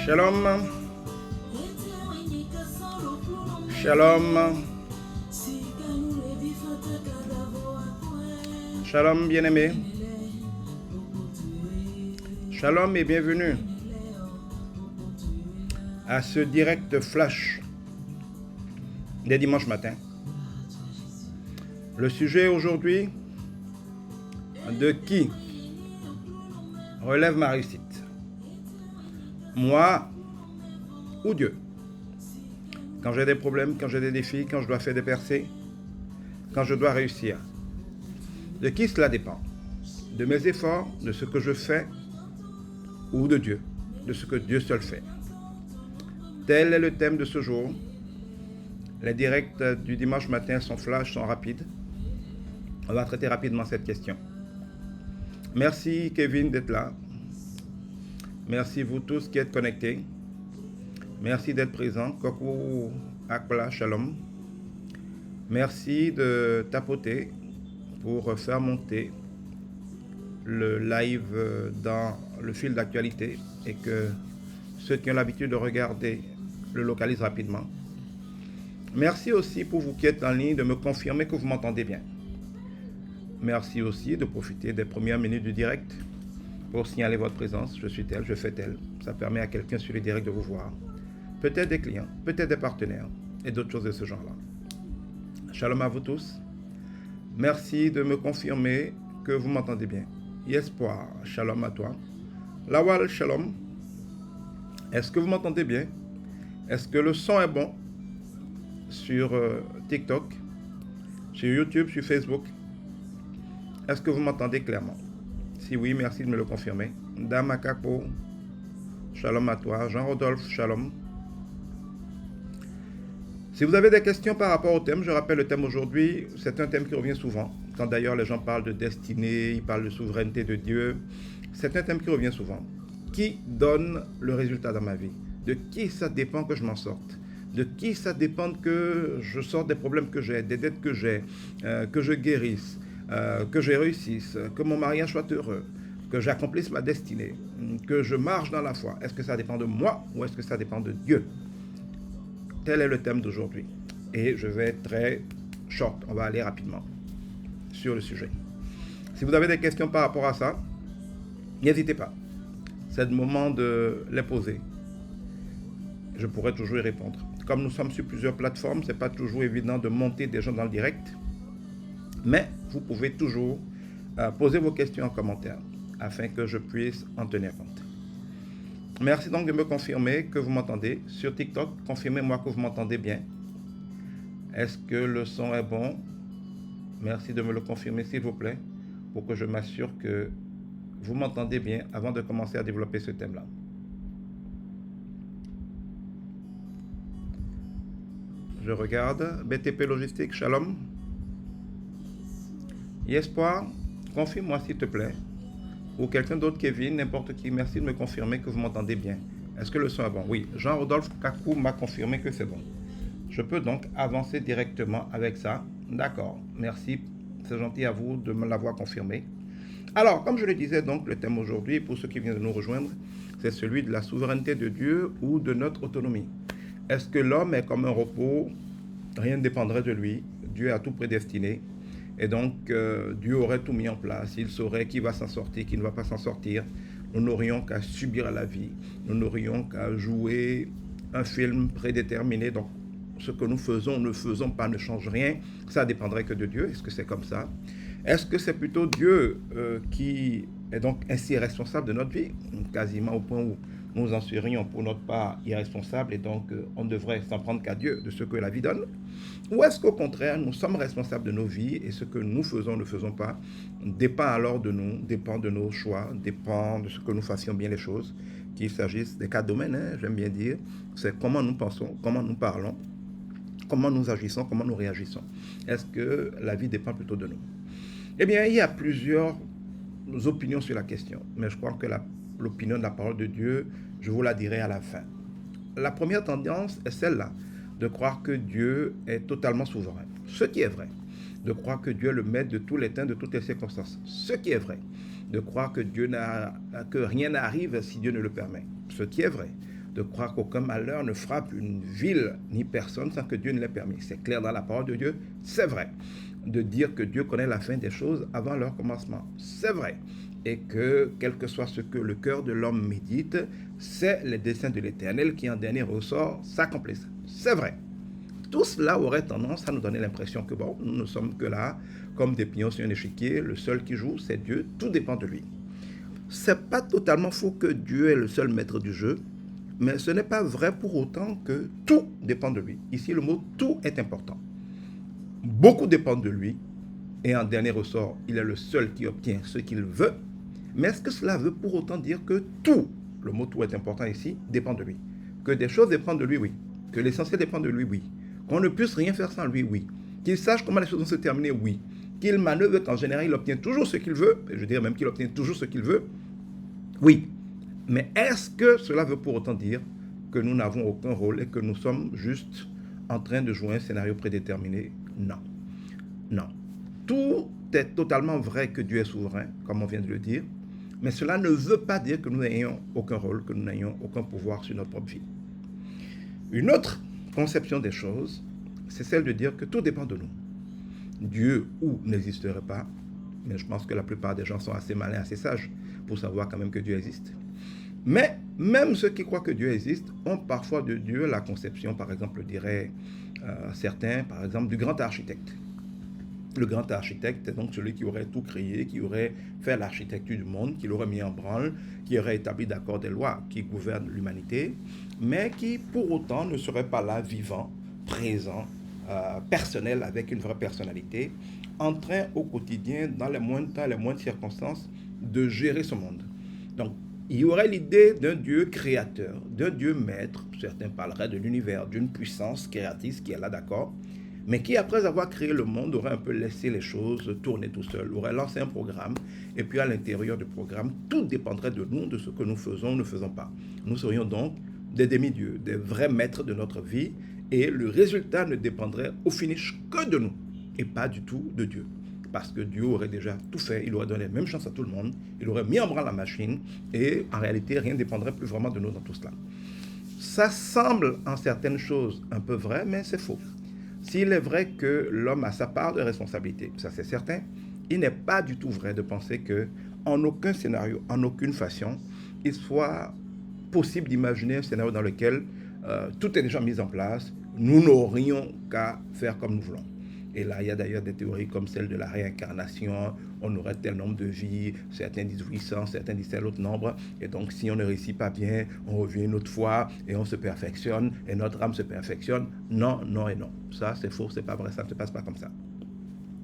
Shalom, shalom, shalom bien-aimés, shalom et bienvenue à ce direct flash des dimanches matins. Le sujet aujourd'hui, de qui relève ma réussite? Moi ou Dieu? Quand j'ai des problèmes, quand j'ai des défis, quand je dois faire des percées, quand je dois réussir. De qui cela dépend? De mes efforts, de ce que je fais, ou de Dieu, de ce que Dieu seul fait. Tel est le thème de ce jour. Les directs du dimanche matin sont flash, sont rapides. On va traiter rapidement cette question. Merci Kevin d'être là. Merci vous tous qui êtes connectés. Merci d'être présents. Coucou, Akla, shalom. Merci de tapoter pour faire monter le live dans le fil d'actualité et que ceux qui ont l'habitude de regarder le localisent rapidement. Merci aussi pour vous qui êtes en ligne de me confirmer que vous m'entendez bien. Merci aussi de profiter des premières minutes du direct pour signaler votre présence. Je suis tel, je fais tel. Ça permet à quelqu'un sur le direct de vous voir. Peut-être des clients, peut-être des partenaires et d'autres choses de ce genre-là. Shalom à vous tous. Merci de me confirmer que vous m'entendez bien. Espoir, shalom à toi. Lawal, shalom. Est-ce que vous m'entendez bien? Est-ce que le son est bon sur TikTok, sur YouTube, sur Facebook? Est-ce que vous m'entendez clairement? Si oui, merci de me le confirmer. Damakako, shalom à toi. Jean-Rodolphe, shalom. Si vous avez des questions par rapport au thème, je rappelle le thème aujourd'hui, c'est un thème qui revient souvent. Quand d'ailleurs les gens parlent de destinée, ils parlent de souveraineté de Dieu, c'est un thème qui revient souvent. Qui donne le résultat dans ma vie? De qui ça dépend que je m'en sorte? De qui ça dépend que je sorte des problèmes que j'ai, des dettes que j'ai, que je guérisse, que je réussisse, que mon mariage soit heureux, que j'accomplisse ma destinée, que je marche dans la foi? Est-ce que ça dépend de moi ou est-ce que ça dépend de Dieu? Tel est le thème d'aujourd'hui. Et je vais être très short, on va aller rapidement sur le sujet. Si vous avez des questions par rapport à ça, n'hésitez pas. C'est le moment de les poser. Je pourrai toujours y répondre. Comme nous sommes sur plusieurs plateformes, ce n'est pas toujours évident de monter des gens dans le direct. Mais vous pouvez toujours poser vos questions en commentaire afin que je puisse en tenir compte. Merci donc de me confirmer que vous m'entendez. Sur TikTok, confirmez-moi que vous m'entendez bien. Est-ce que le son est bon? Merci de me le confirmer s'il vous plaît, pour que je m'assure que vous m'entendez bien avant de commencer à développer ce thème-là. Je regarde. BTP Logistique, shalom. Espoir, confirme-moi s'il te plaît. Ou quelqu'un d'autre, Kevin, n'importe qui, merci de me confirmer que vous m'entendez bien. Est-ce que le son est bon? Oui, Jean-Rodolphe Kakou m'a confirmé que c'est bon. Je peux donc avancer directement avec ça. D'accord, merci, c'est gentil à vous de me l'avoir confirmé. Alors, comme je le disais, donc, le thème aujourd'hui, pour ceux qui viennent de nous rejoindre, c'est celui de la souveraineté de Dieu ou de notre autonomie. Est-ce que l'homme est comme un repos? Rien ne dépendrait de lui. Dieu a tout prédestiné. Et donc, Dieu aurait tout mis en place. Il saurait qui va s'en sortir, qui ne va pas s'en sortir. Nous n'aurions qu'à subir la vie. Nous n'aurions qu'à jouer un film prédéterminé. Donc, ce que nous faisons, ne faisons pas, ne change rien. Ça dépendrait que de Dieu. Est-ce que c'est comme ça? Est-ce que c'est plutôt Dieu qui est donc ainsi responsable de notre vie? Quasiment au point où nous en serions pour notre part irresponsables et donc on devrait s'en prendre qu'à Dieu de ce que la vie donne? Ou est-ce qu'au contraire, nous sommes responsables de nos vies et ce que nous faisons, ne faisons pas, dépend alors de nous, dépend de nos choix, dépend de ce que nous fassions bien les choses, qu'il s'agisse des quatre domaines, j'aime bien dire, c'est comment nous pensons, comment nous parlons, comment nous agissons, comment nous réagissons. Est-ce que la vie dépend plutôt de nous? Eh bien, il y a plusieurs opinions sur la question, mais je crois que l'opinion de la parole de Dieu, je vous la dirai à la fin. La première tendance est celle-là, de croire que Dieu est totalement souverain. Ce qui est vrai. De croire que Dieu est le maître de tous les temps, de toutes les circonstances. Ce qui est vrai. De croire que rien n'arrive si Dieu ne le permet. Ce qui est vrai. de croire qu'aucun malheur ne frappe une ville ni personne sans que Dieu ne l'ait permis. C'est clair dans la parole de Dieu, c'est vrai. De dire que Dieu connaît la fin des choses avant leur commencement, c'est vrai. Et que, quel que soit ce que le cœur de l'homme médite, c'est les desseins de l'Éternel qui en dernier ressort s'accomplissent. C'est vrai. Tout cela aurait tendance à nous donner l'impression que bon, nous ne sommes que là, comme des pions sur un échiquier, le seul qui joue, c'est Dieu, tout dépend de lui. C'est pas totalement faux que Dieu est le seul maître du jeu, mais ce n'est pas vrai pour autant que tout dépend de lui. Ici, le mot tout est important. Beaucoup dépendent de lui, et en dernier ressort, il est le seul qui obtient ce qu'il veut. Mais est-ce que cela veut pour autant dire que tout, le mot tout est important ici, dépend de lui? Que des choses dépendent de lui, oui. Que l'essentiel dépend de lui, oui. Qu'on ne puisse rien faire sans lui, oui. Qu'il sache comment les choses vont se terminer, oui. Qu'il manœuvre qu'en général, il obtient toujours ce qu'il veut, et je dirais même qu'il obtient toujours ce qu'il veut, oui. Mais est-ce que cela veut pour autant dire que nous n'avons aucun rôle et que nous sommes juste en train de jouer un scénario prédéterminé? Non. Non. Tout est totalement vrai que Dieu est souverain, comme on vient de le dire, mais cela ne veut pas dire que nous n'ayons aucun rôle, que nous n'ayons aucun pouvoir sur notre propre vie. Une autre conception des choses, c'est celle de dire que tout dépend de nous. Dieu ou n'existerait pas, mais je pense que la plupart des gens sont assez malins, assez sages pour savoir quand même que Dieu existe. Mais même ceux qui croient que Dieu existe ont parfois de Dieu la conception, par exemple, diraient certains, par exemple, du grand architecte. Le grand architecte est donc celui qui aurait tout créé, qui aurait fait l'architecture du monde, qui l'aurait mis en branle, qui aurait établi d'accord des lois qui gouvernent l'humanité, mais qui pour autant ne serait pas là, vivant, présent, personnel, avec une vraie personnalité, en train au quotidien, dans les moindres temps, les moindres circonstances, de gérer ce monde. Donc, il y aurait l'idée d'un Dieu créateur, d'un Dieu maître, certains parleraient de l'univers, d'une puissance créatrice qui est là, d'accord, mais qui, après avoir créé le monde, aurait un peu laissé les choses tourner tout seul, aurait lancé un programme, et puis à l'intérieur du programme, tout dépendrait de nous, de ce que nous faisons ou ne faisons pas. Nous serions donc des demi-dieux, des vrais maîtres de notre vie, et le résultat ne dépendrait au finish que de nous, et pas du tout de Dieu. Parce que Dieu aurait déjà tout fait, il aurait donné la même chance à tout le monde, il aurait mis en branle la machine, et en réalité, rien ne dépendrait plus vraiment de nous dans tout cela. Ça semble en certaines choses un peu vrai, mais c'est faux. S'il est vrai que l'homme a sa part de responsabilité, ça c'est certain, il n'est pas du tout vrai de penser qu'en aucun scénario, en aucune façon, il soit possible d'imaginer un scénario dans lequel tout est déjà mis en place, nous n'aurions qu'à faire comme nous voulons. Et là, il y a d'ailleurs des théories comme celle de la réincarnation, on aurait tel nombre de vies, certains disent 800, certains disent tel autre nombre, et donc si on ne réussit pas bien, on revient une autre fois, et on se perfectionne, et notre âme se perfectionne. Non, non et non. Ça, c'est faux, c'est pas vrai, ça ne se passe pas comme ça.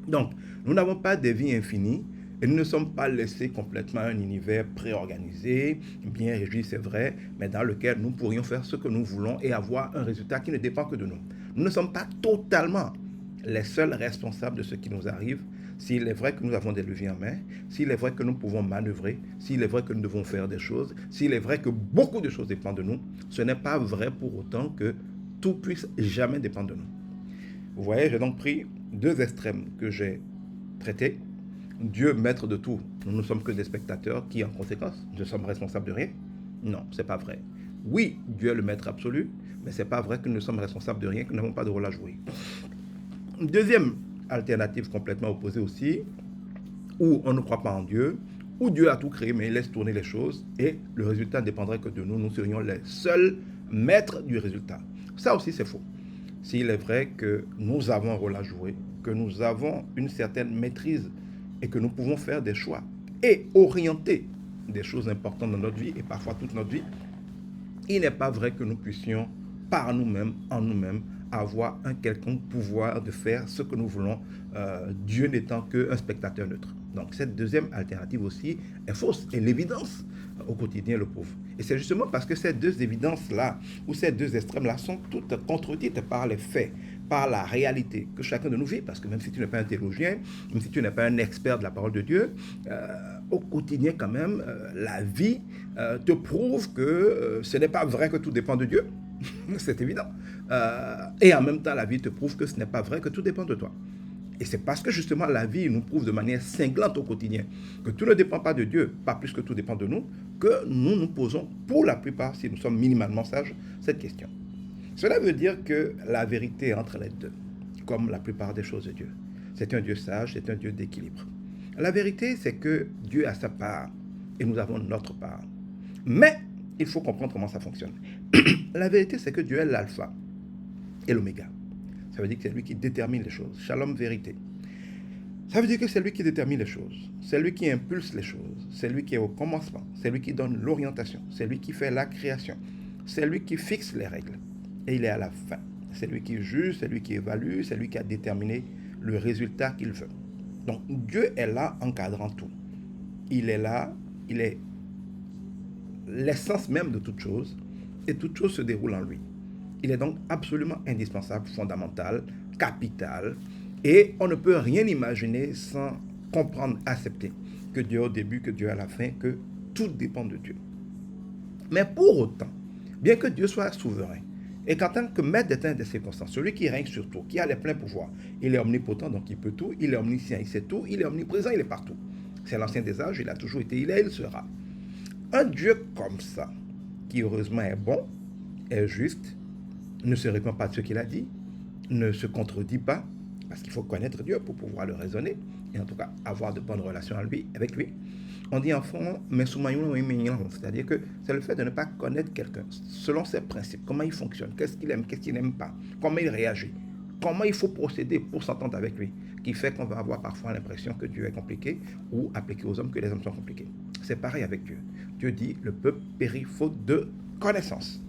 Donc, nous n'avons pas des vies infinies, et nous ne sommes pas laissés complètement à un univers préorganisé, bien régi, c'est vrai, mais dans lequel nous pourrions faire ce que nous voulons et avoir un résultat qui ne dépend que de nous. Nous ne sommes pas totalement les seuls responsables de ce qui nous arrive. S'il est vrai que nous avons des leviers en main, s'il est vrai que nous pouvons manœuvrer, s'il est vrai que nous devons faire des choses, s'il est vrai que beaucoup de choses dépendent de nous, ce n'est pas vrai pour autant que tout puisse jamais dépendre de nous. Vous voyez, j'ai donc pris deux extrêmes que j'ai traités. Dieu, maître de tout, nous ne sommes que des spectateurs qui, en conséquence, ne sommes responsables de rien. Non, c'est pas vrai. Oui, Dieu est le maître absolu, mais c'est pas vrai que nous sommes responsables de rien, que nous n'avons pas de rôle à jouer. Deuxième alternative complètement opposée aussi, où on ne croit pas en Dieu, où Dieu a tout créé mais il laisse tourner les choses et le résultat ne dépendrait que de nous, nous serions les seuls maîtres du résultat. Ça aussi c'est faux. S'il est vrai que nous avons un rôle à jouer, que nous avons une certaine maîtrise et que nous pouvons faire des choix et orienter des choses importantes dans notre vie et parfois toute notre vie, il n'est pas vrai que nous puissions par nous-mêmes, en nous-mêmes, avoir un quelconque pouvoir de faire ce que nous voulons, Dieu n'étant qu'un spectateur neutre. Donc cette deuxième alternative aussi est fausse et l'évidence au quotidien le prouve. Et c'est justement parce que ces deux évidences-là, ou ces deux extrêmes-là, sont toutes contredites par les faits, par la réalité que chacun de nous vit, parce que même si tu n'es pas un théologien, même si tu n'es pas un expert de la parole de Dieu, au quotidien quand même, la vie te prouve que ce n'est pas vrai que tout dépend de Dieu, c'est évident. Et en même temps, la vie te prouve que ce n'est pas vrai que tout dépend de toi. Et c'est parce que justement la vie nous prouve de manière cinglante au quotidien que tout ne dépend pas de Dieu, pas plus que tout dépend de nous, que nous nous posons, pour la plupart, si nous sommes minimalement sages, cette question. Cela veut dire que la vérité est entre les deux, comme la plupart des choses de Dieu. C'est un Dieu sage, c'est un Dieu d'équilibre. La vérité, c'est que Dieu a sa part et nous avons notre part. Mais il faut comprendre comment ça fonctionne. La vérité, c'est que Dieu est l'alpha et l'oméga. Ça veut dire que c'est lui qui détermine les choses. Shalom, vérité. Ça veut dire que c'est lui qui détermine les choses. C'est lui qui impulse les choses. C'est lui qui est au commencement. C'est lui qui donne l'orientation. C'est lui qui fait la création. C'est lui qui fixe les règles. Et il est à la fin. C'est lui qui juge, c'est lui qui évalue, c'est lui qui a déterminé le résultat qu'il veut. Donc Dieu est là encadrant tout. Il est là, il est l'essence même de toute chose. Et toute chose se déroule en lui. Il est donc absolument indispensable, fondamental, capital. Et on ne peut rien imaginer sans comprendre, accepter que Dieu au début, que Dieu à la fin, que tout dépend de Dieu. Mais pour autant, bien que Dieu soit souverain, et qu'en tant que maître des temps et des circonstances, celui qui règne sur tout, qui a les pleins pouvoirs, il est omnipotent, donc il peut tout, il est omniscient, il sait tout, il est omniprésent, il est partout. C'est l'ancien des âges, il a toujours été, il est, il sera. Un Dieu comme ça, qui heureusement est bon, est juste, ne se répand pas de ce qu'il a dit, ne se contredit pas, parce qu'il faut connaître Dieu pour pouvoir le raisonner, et en tout cas avoir de bonnes relations avec lui. On dit en fond, c'est-à-dire que c'est le fait de ne pas connaître quelqu'un selon ses principes, comment il fonctionne, qu'est-ce qu'il n'aime pas, comment il réagit, comment il faut procéder pour s'entendre avec lui, qui fait qu'on va avoir parfois l'impression que Dieu est compliqué ou appliqué aux hommes, que les hommes sont compliqués. C'est pareil avec Dieu. Dieu dit, le peuple périt faute de connaissance.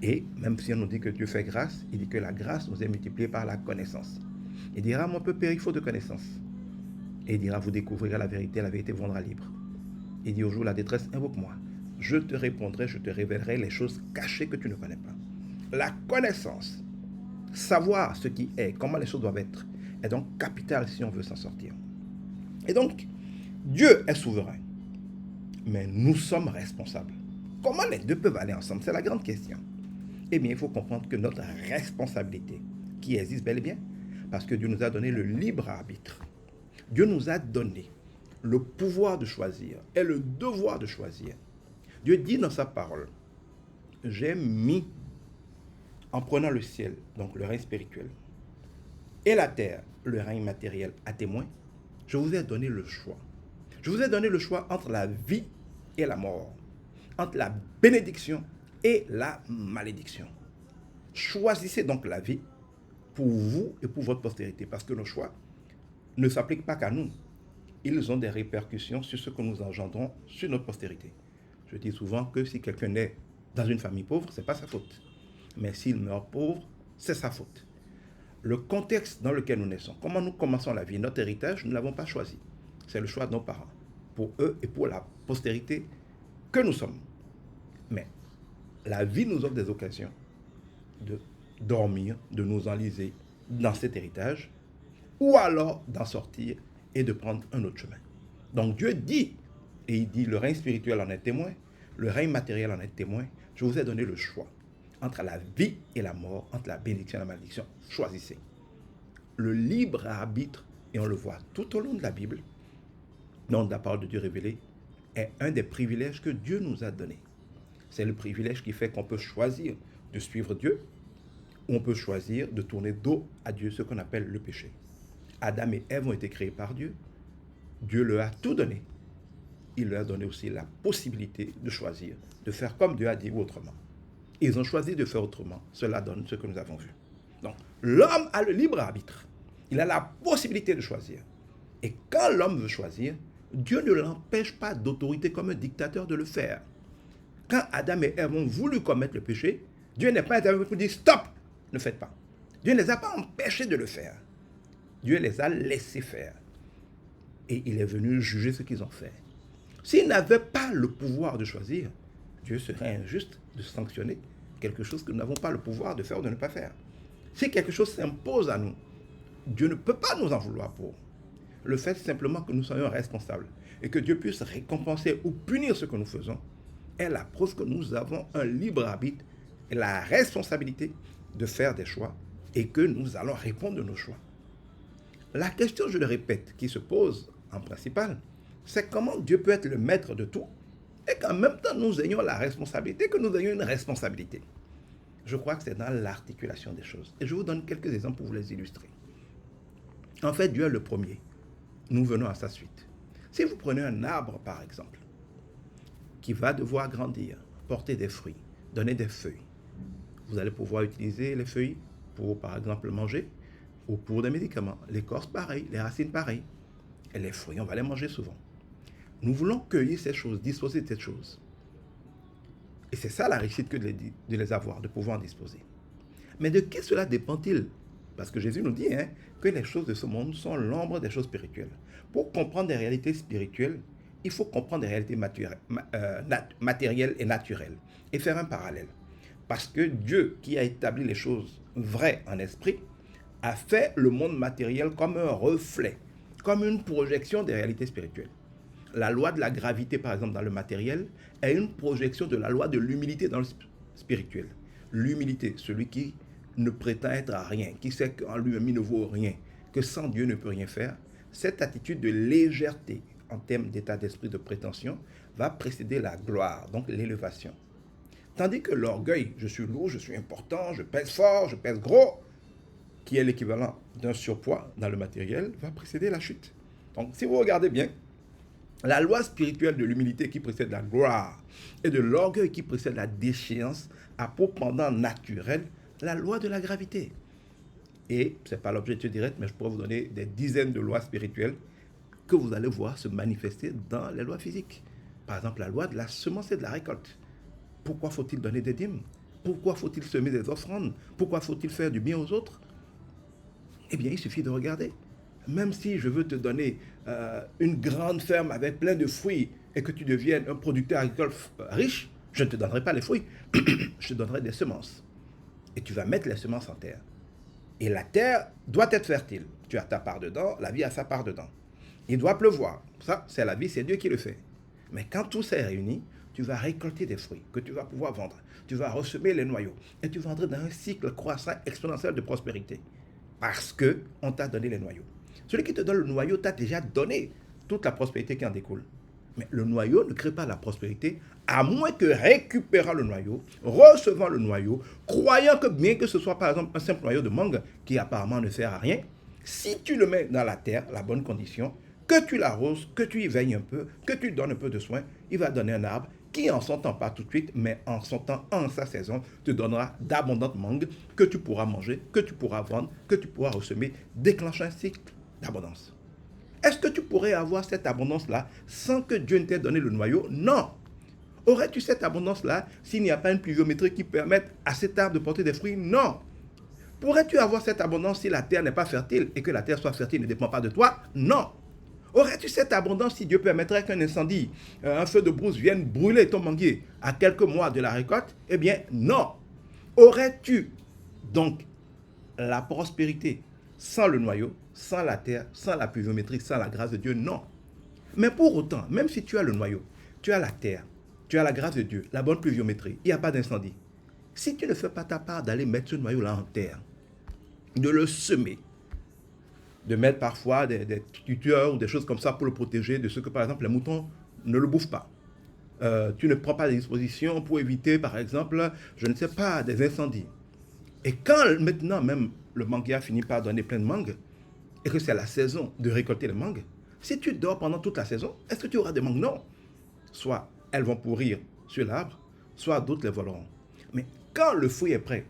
Et même si on nous dit que Dieu fait grâce, il dit que la grâce nous est multipliée par la connaissance. Il dira, mon peuple périt faute de connaissance. Et il dira, vous découvrirez la vérité vous rendra libre. Il dit, au jour de la détresse, invoque-moi. Je te répondrai, je te révélerai les choses cachées que tu ne connais pas. La connaissance, savoir ce qui est, comment les choses doivent être, est donc capital si on veut s'en sortir. Et donc, Dieu est souverain, mais nous sommes responsables. Comment les deux peuvent aller ensemble? C'est la grande question. Eh bien, il faut comprendre que notre responsabilité, qui existe bel et bien, parce que Dieu nous a donné le libre arbitre. Dieu nous a donné le pouvoir de choisir et le devoir de choisir. Dieu dit dans sa parole, j'ai mis, en prenant le ciel, donc le règne spirituel, et la terre, le règne matériel, à témoin, je vous ai donné le choix. Je vous ai donné le choix entre la vie et la mort, entre la bénédiction et la malédiction. Choisissez donc la vie pour vous et pour votre postérité, parce que nos choix ne s'appliquent pas qu'à nous. Ils ont des répercussions sur ce que nous engendrons sur notre postérité. Je dis souvent que si quelqu'un naît dans une famille pauvre, ce n'est pas sa faute. Mais s'il meurt pauvre, c'est sa faute. Le contexte dans lequel nous naissons, comment nous commençons la vie, notre héritage, nous ne l'avons pas choisi. C'est le choix de nos parents, pour eux et pour la postérité que nous sommes. Mais la vie nous offre des occasions de dormir, de nous enliser dans cet héritage, ou alors d'en sortir et de prendre un autre chemin. Donc Dieu dit, et il dit, le règne spirituel en est témoin, le règne matériel en est témoin, je vous ai donné le choix entre la vie et la mort, entre la bénédiction et la malédiction. Choisissez. Le libre arbitre, et on le voit tout au long de la Bible, dans la parole de Dieu révélée, est un des privilèges que Dieu nous a donnés. C'est le privilège qui fait qu'on peut choisir de suivre Dieu, ou on peut choisir de tourner dos à Dieu, ce qu'on appelle le péché. Adam et Ève ont été créés par Dieu. Dieu leur a tout donné. Il leur a donné aussi la possibilité de choisir, de faire comme Dieu a dit ou autrement. Ils ont choisi de faire autrement. Cela donne ce que nous avons vu. Donc, l'homme a le libre arbitre. Il a la possibilité de choisir. Et quand l'homme veut choisir, Dieu ne l'empêche pas d'autorité comme un dictateur de le faire. Quand Adam et Ève ont voulu commettre le péché, Dieu n'est pas intervenu pour dire « Stop, ne faites pas ». Dieu ne les a pas empêchés de le faire. Dieu les a laissés faire. Et il est venu juger ce qu'ils ont fait. S'ils n'avaient pas le pouvoir de choisir, Dieu serait injuste de sanctionner quelque chose que nous n'avons pas le pouvoir de faire ou de ne pas faire. Si quelque chose s'impose à nous, Dieu ne peut pas nous en vouloir pour. Le fait simplement que nous soyons responsables et que Dieu puisse récompenser ou punir ce que nous faisons est la preuve que nous avons un libre arbitre et la responsabilité de faire des choix et que nous allons répondre de nos choix. La question, je le répète, qui se pose en principal, c'est comment Dieu peut être le maître de tout et qu'en même temps nous ayons la responsabilité, que nous ayons une responsabilité. Je crois que c'est dans l'articulation des choses. Et je vous donne quelques exemples pour vous les illustrer. En fait, Dieu est le premier. Nous venons à sa suite. Si vous prenez un arbre, par exemple, qui va devoir grandir, porter des fruits, donner des feuilles, vous allez pouvoir utiliser les feuilles pour, par exemple, manger ou pour des médicaments. L'écorce, pareil, les racines, pareil. Et les fruits, on va les manger souvent. Nous voulons cueillir ces choses, disposer de ces choses. Et c'est ça la réussite que de les avoir, de pouvoir en disposer. Mais de qui cela dépend-il? Parce que Jésus nous dit que les choses de ce monde sont l'ombre des choses spirituelles. Pour comprendre des réalités spirituelles, il faut comprendre des réalités matérielles et naturelles et faire un parallèle. Parce que Dieu, qui a établi les choses vraies en esprit, a fait le monde matériel comme un reflet, comme une projection des réalités spirituelles. La loi de la gravité, par exemple, dans le matériel, est une projection de la loi de l'humilité dans le spirituel. L'humilité, celui qui ne prétend être à rien, qui sait qu'en lui-même il ne vaut rien, que sans Dieu ne peut rien faire, cette attitude de légèreté en termes d'état d'esprit de prétention va précéder la gloire, donc l'élévation. Tandis que l'orgueil, je suis lourd, je suis important, je pèse fort, je pèse gros, qui est l'équivalent d'un surpoids dans le matériel, va précéder la chute. Donc si vous regardez bien, la loi spirituelle de l'humilité qui précède la gloire et de l'orgueil qui précède la déchéance a pour pendant naturel la loi de la gravité. Et ce n'est pas l'objectif direct, mais je pourrais vous donner des dizaines de lois spirituelles que vous allez voir se manifester dans les lois physiques. Par exemple, la loi de la semence et de la récolte. Pourquoi faut-il donner des dîmes? Pourquoi faut-il semer des offrandes? Pourquoi faut-il faire du bien aux autres? Eh bien, il suffit de regarder. Même si je veux te donner une grande ferme avec plein de fruits et que tu deviennes un producteur agricole riche, je ne te donnerai pas les fruits, je te donnerai des semences. Et tu vas mettre les semences en terre. Et la terre doit être fertile. Tu as ta part dedans, la vie a sa part dedans. Il doit pleuvoir. Ça, c'est la vie, c'est Dieu qui le fait. Mais quand tout s'est réuni, tu vas récolter des fruits que tu vas pouvoir vendre. Tu vas ressemer les noyaux. Et tu vas entrer dans un cycle croissant exponentiel de prospérité. Parce qu'on t'a donné les noyaux. Celui qui te donne le noyau t'a déjà donné toute la prospérité qui en découle. Mais le noyau ne crée pas la prospérité, à moins que récupérant le noyau, recevant le noyau, croyant que bien que ce soit par exemple un simple noyau de mangue qui apparemment ne sert à rien, si tu le mets dans la terre, la bonne condition, que tu l'arroses, que tu y veilles un peu, que tu donnes un peu de soin, il va donner un arbre qui en son temps, pas tout de suite, mais en son temps, en sa saison, te donnera d'abondantes mangues que tu pourras manger, que tu pourras vendre, que tu pourras ressemer, déclenchant un cycle d'abondance. Est-ce que tu pourrais avoir cette abondance-là sans que Dieu ne t'ait donné le noyau? Non. Aurais-tu cette abondance-là s'il n'y a pas une pluviométrie qui permette à cet arbre de porter des fruits? Non. Pourrais-tu avoir cette abondance si la terre n'est pas fertile et que la terre soit fertile ne dépend pas de toi? Non. Aurais-tu cette abondance si Dieu permettrait qu'un incendie, un feu de brousse vienne brûler ton manguier à quelques mois de la récolte? Eh bien, non. Aurais-tu donc la prospérité sans le noyau, sans la terre, sans la pluviométrie, sans la grâce de Dieu? Non. Mais pour autant, même si tu as le noyau, tu as la terre, tu as la grâce de Dieu, la bonne pluviométrie, il n'y a pas d'incendie. Si tu ne fais pas ta part d'aller mettre ce noyau-là en terre, de le semer, de mettre parfois des tuteurs ou des choses comme ça pour le protéger de ce que, par exemple, les moutons ne le bouffent pas. Tu ne prends pas des dispositions pour éviter, par exemple, je ne sais pas, des incendies. Et quand maintenant même le manguier a fini par donner plein de mangues, et que c'est la saison de récolter les mangues, si tu dors pendant toute la saison, est-ce que tu auras des mangues? Non. Soit elles vont pourrir sur l'arbre, soit d'autres les voleront. Mais quand le fruit est prêt,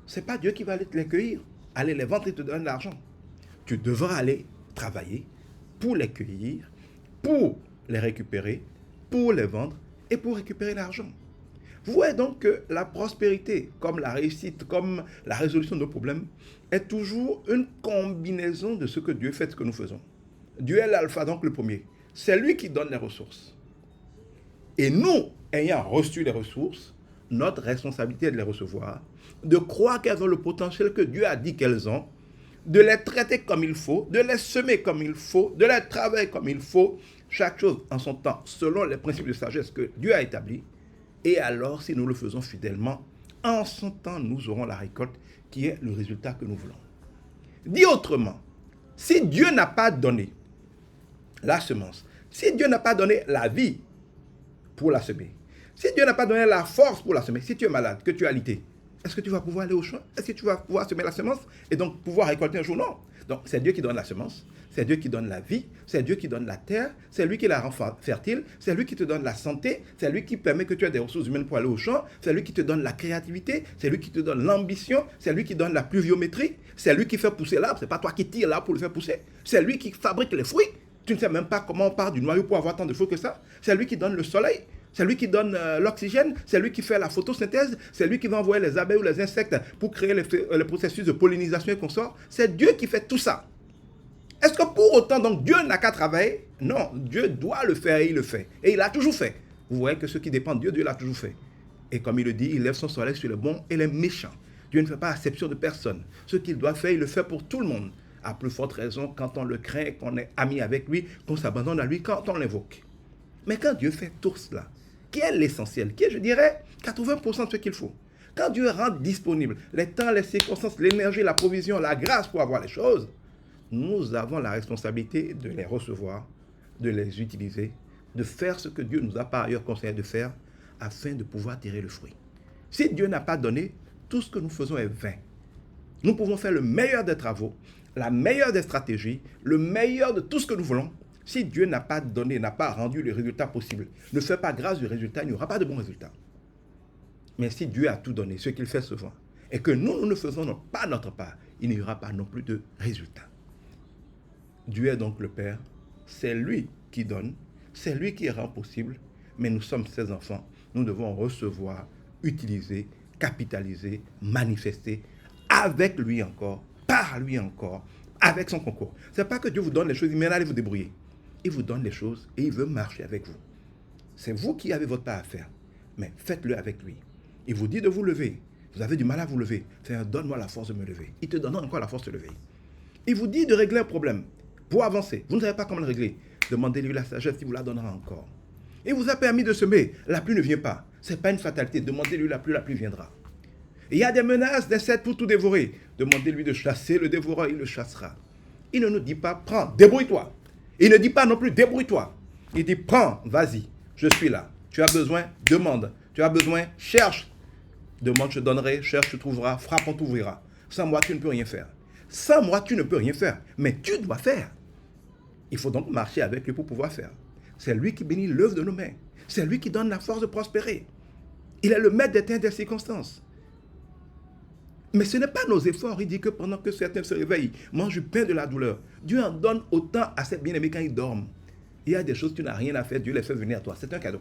ce n'est pas Dieu qui va aller te les cueillir, aller les vendre et te donner de l'argent. Tu devras aller travailler pour les cueillir, pour les récupérer, pour les vendre et pour récupérer l'argent. Vous voyez donc que la prospérité, comme la réussite, comme la résolution de nos problèmes, est toujours une combinaison de ce que Dieu fait, ce que nous faisons. Dieu est l'alpha, donc le premier. C'est lui qui donne les ressources. Et nous, ayant reçu les ressources, notre responsabilité est de les recevoir, de croire qu'elles ont le potentiel que Dieu a dit qu'elles ont, de les traiter comme il faut, de les semer comme il faut, de les travailler comme il faut, chaque chose en son temps, selon les principes de sagesse que Dieu a établis. Et alors, si nous le faisons fidèlement, en son temps, nous aurons la récolte qui est le résultat que nous voulons. Dit autrement, Si Dieu n'a pas donné la semence, si Dieu n'a pas donné la vie pour la semer, si Dieu n'a pas donné la force pour la semer, si tu es malade, que tu as alité, est-ce que tu vas pouvoir aller au champ? Est-ce que tu vas pouvoir semer la semence et donc pouvoir récolter un jour? Non. Donc c'est Dieu qui donne la semence, c'est Dieu qui donne la vie, c'est Dieu qui donne la terre, c'est lui qui la rend fertile, c'est lui qui te donne la santé, c'est lui qui permet que tu aies des ressources humaines pour aller au champ, c'est lui qui te donne la créativité, c'est lui qui te donne l'ambition, c'est lui qui donne la pluviométrie, c'est lui qui fait pousser l'arbre, c'est pas toi qui tires l'arbre pour le faire pousser, c'est lui qui fabrique les fruits. Tu ne sais même pas comment on part du noyau pour avoir tant de fruits que ça. C'est lui qui donne le soleil, c'est lui qui donne l'oxygène, c'est lui qui fait la photosynthèse, c'est lui qui va envoyer les abeilles ou les insectes pour créer le processus de pollinisation et consorts. C'est Dieu qui fait tout ça. Est-ce que pour autant, donc, Dieu n'a qu'à travailler? Non, Dieu doit le faire et il le fait. Et il l'a toujours fait. Vous voyez que ce qui dépend de Dieu, Dieu l'a toujours fait. Et comme il le dit, il lève son soleil sur les bons et les méchants. Dieu ne fait pas exception de personne. Ce qu'il doit faire, il le fait pour tout le monde. À plus forte raison quand on le craint, qu'on est ami avec lui, qu'on s'abandonne à lui, quand on l'invoque. Mais quand Dieu fait tout cela, qui est l'essentiel, qui est, je dirais, 80% de ce qu'il faut. Quand Dieu rend disponible les temps, les circonstances, l'énergie, la provision, la grâce pour avoir les choses, nous avons la responsabilité de les recevoir, de les utiliser, de faire ce que Dieu nous a par ailleurs conseillé de faire afin de pouvoir tirer le fruit. Si Dieu n'a pas donné, tout ce que nous faisons est vain. Nous pouvons faire le meilleur des travaux, la meilleure des stratégies, le meilleur de tout ce que nous voulons. Si Dieu n'a pas donné, n'a pas rendu le résultat possible, ne fait pas grâce du résultat, il n'y aura pas de bon résultat. Mais si Dieu a tout donné, ce qu'il fait souvent, et que nous ne faisons pas notre part, il n'y aura pas non plus de résultat. Dieu est donc le Père, c'est lui qui donne, c'est lui qui rend possible, mais nous sommes ses enfants. Nous devons recevoir, utiliser, capitaliser, manifester avec lui encore, par lui encore, avec son concours. Ce n'est pas que Dieu vous donne les choses, il allez vous débrouiller. Il vous donne les choses et il veut marcher avec vous. C'est vous qui avez votre part à faire, mais faites-le avec lui. Il vous dit de vous lever. Vous avez du mal à vous lever. Donne-moi la force de me lever. Il te donnera encore la force de lever. Il vous dit de régler un problème. Pour avancer, vous ne savez pas comment le régler. Demandez-lui la sagesse, il vous la donnera encore. Il vous a permis de semer, la pluie ne vient pas. Ce n'est pas une fatalité. Demandez-lui la pluie viendra. Il y a des menaces d'insectes pour tout dévorer. Demandez-lui de chasser le dévoreur, il le chassera. Il ne nous dit pas, prends, débrouille-toi. Il ne dit pas non plus, débrouille-toi. Il dit, prends, vas-y, je suis là. Tu as besoin, demande. Tu as besoin, cherche. Demande, je donnerai, cherche, tu trouveras, frappe, on t'ouvrira. Sans moi, tu ne peux rien faire. Sans moi, tu ne peux rien faire. Mais tu dois faire. Il faut donc marcher avec lui pour pouvoir faire. C'est lui qui bénit l'œuvre de nos mains. C'est lui qui donne la force de prospérer. Il est le maître des temps et des circonstances. Mais ce n'est pas nos efforts. Il dit que pendant que certains se réveillent, mangent du pain de la douleur. Dieu en donne autant à ses bien-aimés quand ils dorment. Il y a des choses que tu n'as rien à faire, Dieu les fait venir à toi. C'est un cadeau.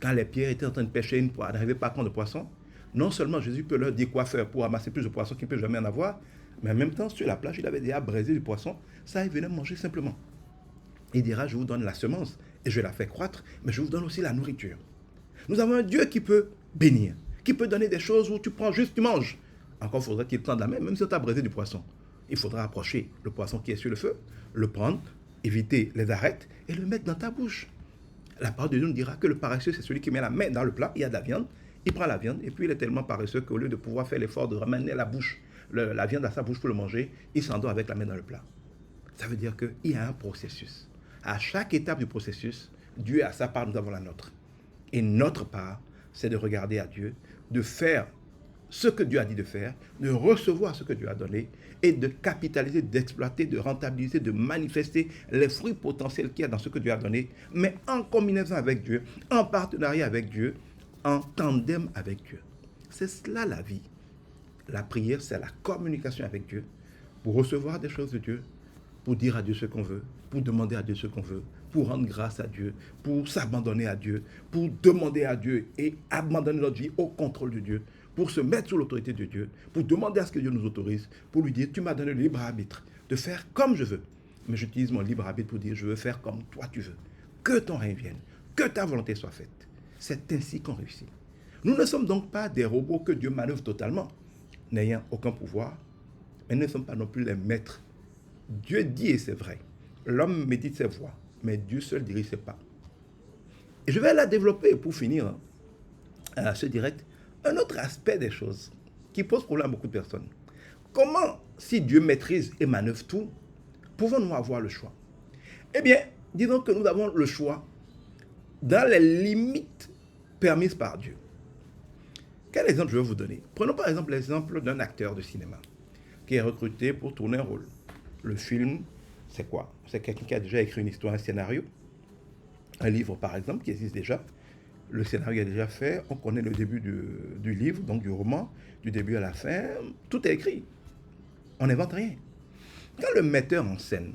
Quand les pierres étaient en train de pêcher une poire, n'arrivaient pas à prendre de poisson, non seulement Jésus peut leur dire quoi faire pour amasser plus de poissons qu'il ne peut jamais en avoir, mais en même temps, sur la plage, il avait déjà braisé du poisson. Ça, il venait manger simplement. Il dira, je vous donne la semence et je la fais croître, mais je vous donne aussi la nourriture. Nous avons un Dieu qui peut bénir, qui peut donner des choses où tu prends juste, tu manges. Encore faudrait qu'il tende la main, même si on t'a braisé du poisson. Il faudra approcher le poisson qui est sur le feu, le prendre, éviter les arêtes et le mettre dans ta bouche. La parole de Dieu nous dira que le paresseux, c'est celui qui met la main dans le plat, il y a de la viande, il prend la viande et puis il est tellement paresseux qu'au lieu de pouvoir faire l'effort de ramener la viande à sa bouche pour le manger, il s'endort avec la main dans le plat. Ça veut dire qu'il y a un processus. À chaque étape du processus, Dieu a sa part, nous avons la nôtre. Et notre part, c'est de regarder à Dieu, de faire ce que Dieu a dit de faire, de recevoir ce que Dieu a donné et de capitaliser, d'exploiter, de rentabiliser, de manifester les fruits potentiels qu'il y a dans ce que Dieu a donné, mais en combinaison avec Dieu, en partenariat avec Dieu, en tandem avec Dieu. C'est cela la vie. La prière, c'est la communication avec Dieu pour recevoir des choses de Dieu, pour dire à Dieu ce qu'on veut, pour demander à Dieu ce qu'on veut, pour rendre grâce à Dieu, pour s'abandonner à Dieu, pour demander à Dieu et abandonner notre vie au contrôle de Dieu, pour se mettre sous l'autorité de Dieu, pour demander à ce que Dieu nous autorise, pour lui dire, tu m'as donné le libre arbitre de faire comme je veux. Mais j'utilise mon libre arbitre pour dire, je veux faire comme toi tu veux. Que ton règne vienne, que ta volonté soit faite. C'est ainsi qu'on réussit. Nous ne sommes donc pas des robots que Dieu manœuvre totalement, n'ayant aucun pouvoir, mais nous ne sommes pas non plus les maîtres. Dieu dit et c'est vrai. L'homme médite ses voies, mais Dieu seul dirige ses pas. Et je vais la développer pour finir ce direct. Un autre aspect des choses qui pose problème à beaucoup de personnes. comment, si Dieu maîtrise et manœuvre tout, pouvons-nous avoir le choix? Eh bien, disons que nous avons le choix dans les limites permises par Dieu. Quel exemple je vais vous donner? Prenons par exemple l'exemple d'un acteur de cinéma qui est recruté pour tourner un rôle. Le film, c'est quoi? C'est quelqu'un qui a déjà écrit une histoire, un scénario, un livre par exemple qui existe déjà. Le scénario est déjà fait, on connaît le début du livre, donc du roman, du début à la fin, tout est écrit. On n'invente rien. Quand le metteur en scène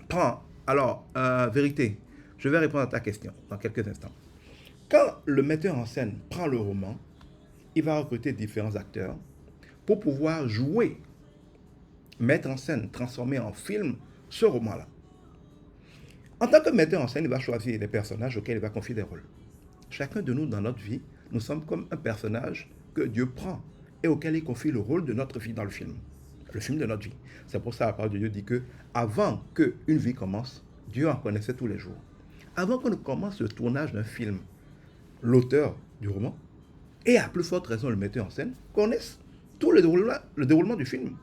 prend, alors, vérité, je vais répondre à ta question dans quelques instants. Quand le metteur en scène prend le roman, il va recruter différents acteurs pour pouvoir jouer, mettre en scène, transformer en film ce roman-là. En tant que metteur en scène, il va choisir les personnages auxquels il va confier des rôles. Chacun de nous, dans notre vie, nous sommes comme un personnage que Dieu prend et auquel il confie le rôle de notre vie dans le film de notre vie. C'est pour ça que la parole de Dieu dit que avant qu'une vie commence, Dieu en connaissait tous les jours. Avant qu'on ne commence le tournage d'un film, l'auteur du roman, et à plus forte raison le metteur en scène, connaissent tout le déroulement du film.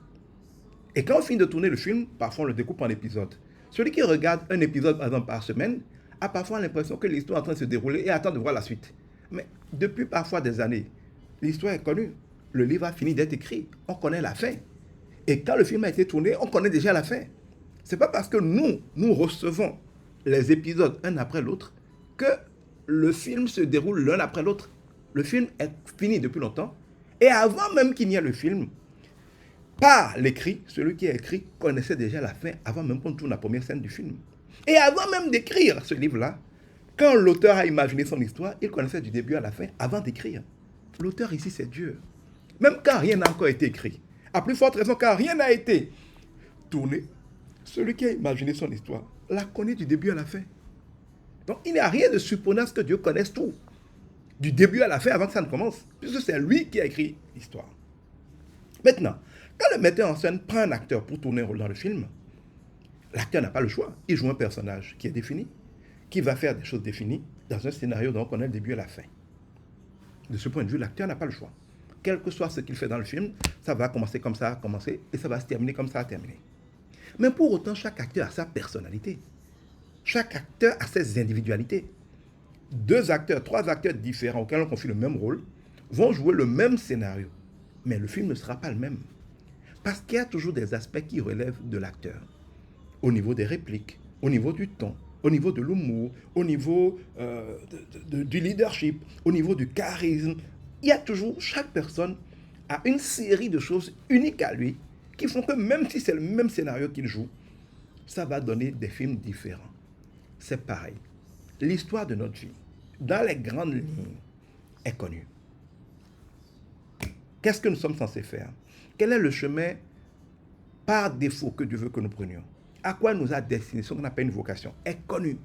Et quand on finit de tourner le film, parfois on le découpe en épisodes. Celui qui regarde un épisode par semaine a parfois l'impression que l'histoire est en train de se dérouler et attend de voir la suite. Mais depuis parfois des années, l'histoire est connue. Le livre a fini d'être écrit. On connaît la fin. Et quand le film a été tourné, on connaît déjà la fin. Ce n'est pas parce que nous recevons les épisodes un après l'autre que le film se déroule l'un après l'autre. Le film est fini depuis longtemps. Et avant même qu'il n'y ait le film, par l'écrit, celui qui a écrit connaissait déjà la fin avant même qu'on tourne la première scène du film. Et avant même d'écrire ce livre-là, quand l'auteur a imaginé son histoire, il connaissait du début à la fin avant d'écrire. L'auteur ici, c'est Dieu. Même quand rien n'a encore été écrit, à plus forte raison, quand rien n'a été tourné, celui qui a imaginé son histoire la connaît du début à la fin. Donc, il n'y a rien de surprenant à ce que Dieu connaisse tout, du début à la fin, avant que ça ne commence, puisque c'est lui qui a écrit l'histoire. Maintenant, quand le metteur en scène prend un acteur pour tourner un rôle dans le film, l'acteur n'a pas le choix. Il joue un personnage qui est défini, qui va faire des choses définies dans un scénario dont on connaît le début et la fin. De ce point de vue, l'acteur n'a pas le choix. Quel que soit ce qu'il fait dans le film, ça va commencer comme ça a commencé et ça va se terminer comme ça a terminé. Mais pour autant, chaque acteur a sa personnalité. Chaque acteur a ses individualités. 2 acteurs, 3 acteurs différents auxquels on confie le même rôle vont jouer le même scénario. Mais le film ne sera pas le même. Parce qu'il y a toujours des aspects qui relèvent de l'acteur. Au niveau des répliques, au niveau du ton, au niveau de l'humour, au niveau du leadership, au niveau du charisme. Il y a toujours, chaque personne a une série de choses uniques à lui qui font que même si c'est le même scénario qu'il joue, ça va donner des films différents. C'est pareil. L'histoire de notre vie, dans les grandes lignes, est connue. Qu'est-ce que nous sommes censés faire? Quel est le chemin par défaut que Dieu veut que nous prenions? À quoi nous a destiné, ce qu'on appelle une vocation, est connu.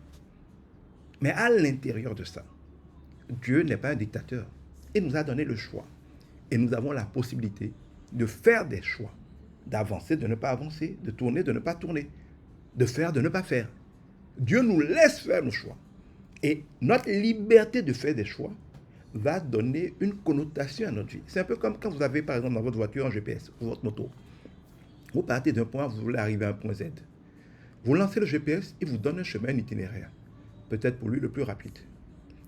Mais à l'intérieur de ça, Dieu n'est pas un dictateur. Il nous a donné le choix. Et nous avons la possibilité de faire des choix, d'avancer, de ne pas avancer, de tourner, de ne pas tourner, de faire, de ne pas faire. Dieu nous laisse faire nos choix. Et notre liberté de faire des choix va donner une connotation à notre vie. C'est un peu comme quand vous avez, par exemple, dans votre voiture un GPS, ou votre moto. Vous partez d'un point A, vous voulez arriver à un point Z. Vous lancez le GPS, il vous donne un chemin, un itinéraire. Peut-être pour lui le plus rapide.